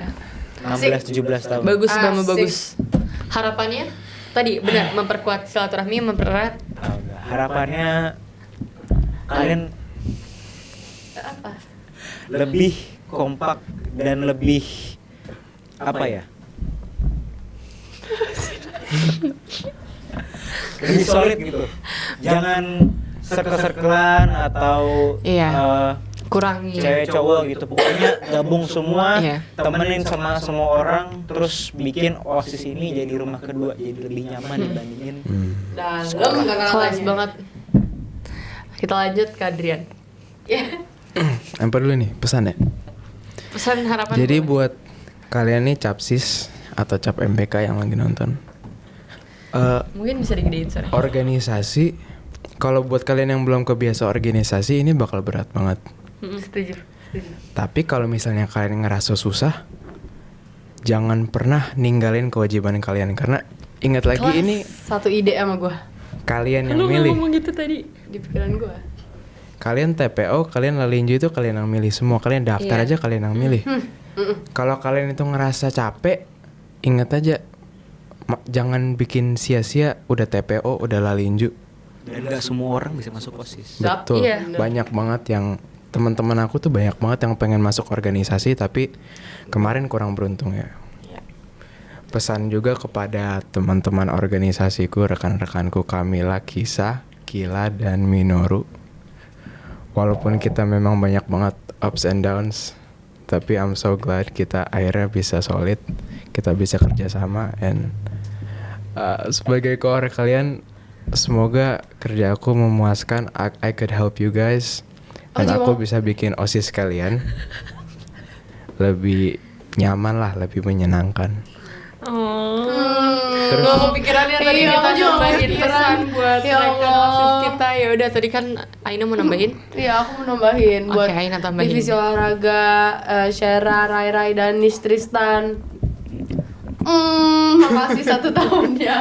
16-17 tahun. Bagus Bama, Asik. bagus. Harapannya tadi benar memperkuat silaturahmi, mempererat. Harapannya kalian Apa? lebih kompak dan lebih apa ya? Lebih solid gitu. Jangan serkel-serkelan atau Iya. Kurangi. cewek cowok gitu. Pokoknya gabung semua, Iya. temenin sama semua orang, terus bikin OSIS ini jadi rumah kedua, jadi lebih nyaman dibandingin. Dalam Kelas kata-katanya. banget. Kita lanjut ke Adrian. Ya. Apa dulu nih pesan ya? Pesan harapan. Jadi boleh. buat kalian nih capsis atau cap MPK yang lagi nonton, Mungkin bisa digedein sorry. organisasi, kalau buat kalian yang belum kebiasa organisasi ini bakal berat banget. Setuju. Tapi kalau misalnya kalian ngerasa susah, jangan pernah ninggalin kewajiban kalian, karena ingat lagi Kelas ini satu ide sama gue kalian yang Lu nggak milih. ngomong gitu tadi. di pikiran gue. Kalian TPO, kalian lalinju itu kalian yang milih semua. Kalian daftar Iya. aja kalian yang milih. Kalau kalian itu ngerasa capek, ingat aja jangan bikin sia-sia udah TPO, udah lalinju. Dan gak semua orang bisa masuk OSIS. Betul. Iya. Banyak banget yang teman-teman aku tuh banyak banget yang pengen masuk organisasi tapi kemarin kurang beruntung ya. Pesan juga kepada teman-teman organisasiku, rekan-rekanku Kamila, Kisa, Kila, dan Minoru. Walaupun kita memang banyak banget ups and downs, tapi I'm so glad kita akhirnya bisa solid, kita bisa kerjasama, and sebagai koor kalian, semoga kerja aku memuaskan. I could help you guys, dan aku bisa bikin OSIS kalian lebih nyaman lah, lebih menyenangkan. Terus Gak kepikirannya tadi Iya, kita aku juga nambahin kepikiran. pesan buat Ya rekan Allah. OSIS kita. Ya udah tadi kan Aina mau nambahin. Iya, aku mau nambahin Oke, buat Aina tambahin. divisi olahraga, Syera, Rai, Danis, Tristan. Makasih 1 tahunnya.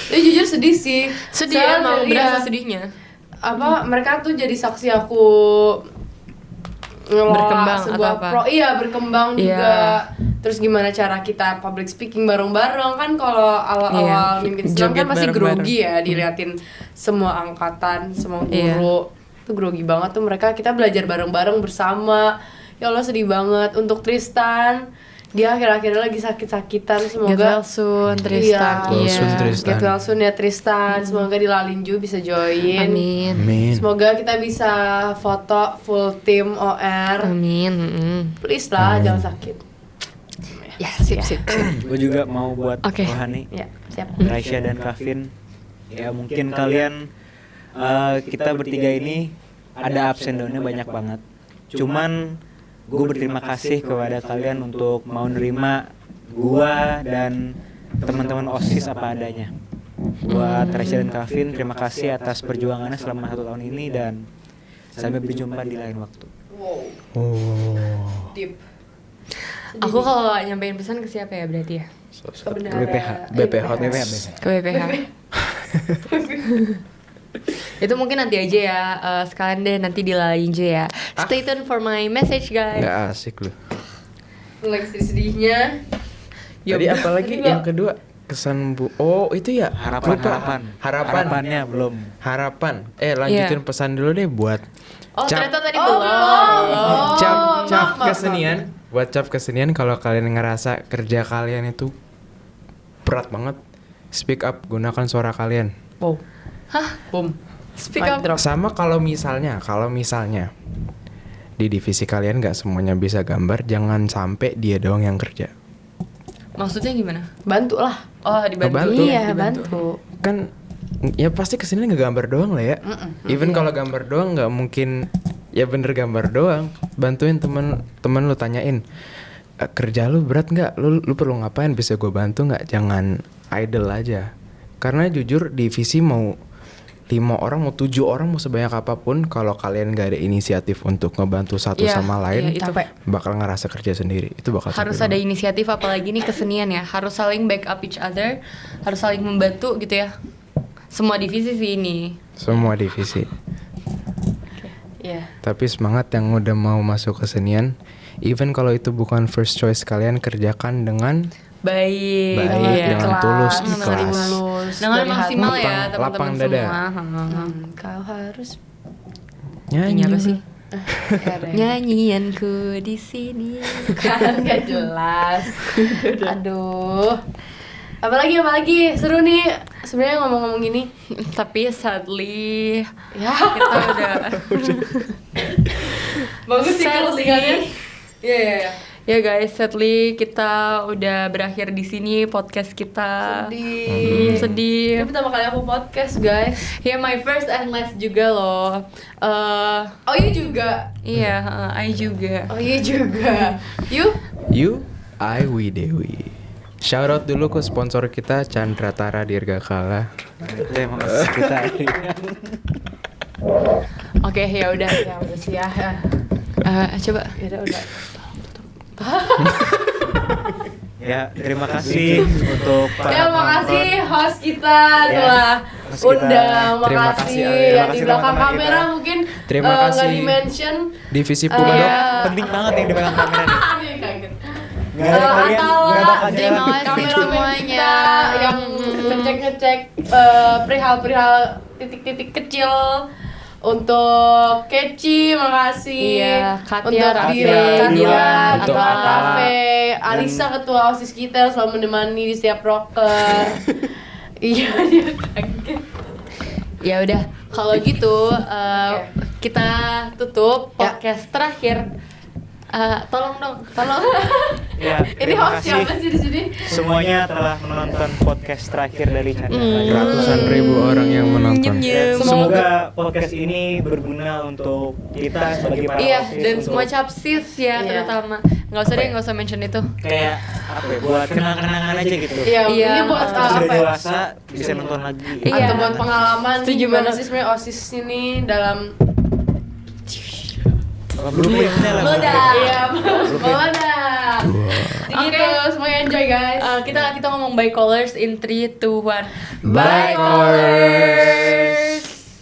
Ya jujur sedih sih. Sedih Soalnya, emang, iya, berasa sedihnya. Apa mereka tuh jadi saksi aku ngelola Berkembang sebuah atau apa? iya berkembang Iya. juga. Terus gimana cara kita public speaking bareng-bareng kan kalau awal-awal Iya, mimpin sidang joget kan masih bareng-bareng. grogi ya diliatin semua angkatan, semua Iya. guru. Itu grogi banget tuh mereka, kita belajar bareng-bareng bersama. Ya Allah sedih banget untuk Tristan. Dia akhir-akhirnya lagi sakit-sakitan, Get semoga well soon, Tristan. Iya. Well soon, Tristan. Get well soon ya Tristan. Semoga di Lalinju bisa join. Amin. Amin. Semoga kita bisa foto full tim OR. Amin. Please lah, jangan sakit. Ya, sip. Gue juga mau buat Oke. Rohani, Ya, siap. Raisya dan Kavin. Ya mungkin kalian kita bertiga ini ada ups and down-nya banyak banget. Cuman gue berterima kasih kepada kalian untuk mau nerima gua dan teman-teman OSIS apa adanya. Buat Raisya dan Kavin, terima kasih atas perjuangannya selama 1 tahun ini dan sampai berjumpa di lain waktu. Wow, Oh. deep. Aku kalau nyampein pesan ke siapa ya berarti ya? Kebenaran. BPH. BPH. Ke BPH. Itu mungkin nanti aja ya, sekalian deh nanti dilalinju ya. Stay tuned for my message guys. Nggak asik lu. Lagi sedih-sedihnya. Tadi apa lagi yang kedua? Kesan bu. Oh itu ya. Lupa. Harapannya belum. Harapan. Lanjutin Iya. pesan dulu deh buat Oh cap ternyata tadi belum. cap maaf, kesenian. Buat cap kesenian, kalau kalian ngerasa kerja kalian itu berat banget, speak up, gunakan suara kalian. Wow. Hah? Boom. Speak Mic up. drop. Sama kalau misalnya di divisi kalian nggak semuanya bisa gambar, jangan sampai dia doang yang kerja. Maksudnya gimana? Bantu lah. Oh dibantu. Ngebantu. Iya, Dibantu. bantu. Kan ya pasti kesini ngegambar doang lah ya. Even kalau gambar doang nggak mungkin ya bener gambar doang. Bantuin temen lu, tanyain kerja lu berat nggak? Lu perlu ngapain? Bisa gue bantu nggak? Jangan idle aja. Karena jujur divisi mau 5 orang, mau 7 orang, mau sebanyak apapun, kalau kalian nggak ada inisiatif untuk ngebantu satu Iya, sama lain, iya, itu. bakal ngerasa kerja sendiri. Itu bakal Harus capek ada banget. inisiatif, apalagi nih kesenian ya. Harus saling back up each other, harus saling membantu gitu ya. Semua divisi sih ini. Semua divisi. Iya. Tapi semangat yang udah mau masuk kesenian, even kalau itu bukan first choice kalian, kerjakan dengan Baik. Baik, iya. dengan tulus, Dengan ikhlas. tulus. Dengan dari maksimal hati. ya Lapang teman-teman dada. semua. Kau harus Nyanyi apa sih? Keren. Nyanyianku di sini. Kan gak jelas. Aduh. Apalagi seru nih sebenarnya ngomong-ngomong gini. Tapi sadly Ya, kita udah bagus sih Sadly. closingannya. Iya. ya guys, sadly kita udah berakhir di sini podcast kita. Sedih. Sedih. Ini pertama kali aku podcast, guys. Ya my first and last juga loh. Oh iya juga. Iya, I juga. Oh iya juga. Yuk. You, I, We Dewi. Shout out dulu ke sponsor kita Chandra Tara Dirgakala. Itu emang kita. Oke, ya udah. Ya udah sih ya. Coba. Ya udah. Ya, terima kasih untuk para Ya makasih host kita Ya, telah host kita. undang. Terima Makasih kasih, yang terima di kasih belakang teman-teman kamera kita. mungkin Terima nggak kasih. di-mention. Divisi Iya. Pumdok. penting banget yang di belakang kamera nih. Aduh, kaget. Nggak ada kalian, Atau nggak bakal terima jalan. kasih kameramen semuanya. kita yang ngecek perihal titik-titik kecil untuk Keci, makasih. Iya, Katya, untuk Raffi, Dira, Dila, Katya, untuk Atala, Atala. Raffi, Alisa ketua OSIS kita yang selalu menemani di setiap rocker. Iya, dia kaget. Ya udah, kalau gitu kita tutup Ya. podcast terakhir. Tolong dong, tolong. Ya, Ini terima host kasih siapa sih di sini? semuanya telah menonton podcast terakhir dari Chandra. Ratusan ribu orang yang menonton. Dan Semoga- semoga podcast ini berguna untuk kita sebagai para Iya, OSIS dan untuk semua capsis ya Iya. terutama. Nggak usah deh, nggak usah mention itu. kayak apa ya, buat kenang-kenangan aja gitu. Iya, Iya, ini buat Kita apa sudah ya? dewasa bisa nonton lagi. Iya. Atau buat pengalaman Setuju gimana banget. sih sebenarnya OSIS ini dalam Blueprintnya lah. Meledak. Iya, meledak. Gitu, semuanya enjoy guys. Kita ngomong by colors in 3, 2, 1. Bye, colors.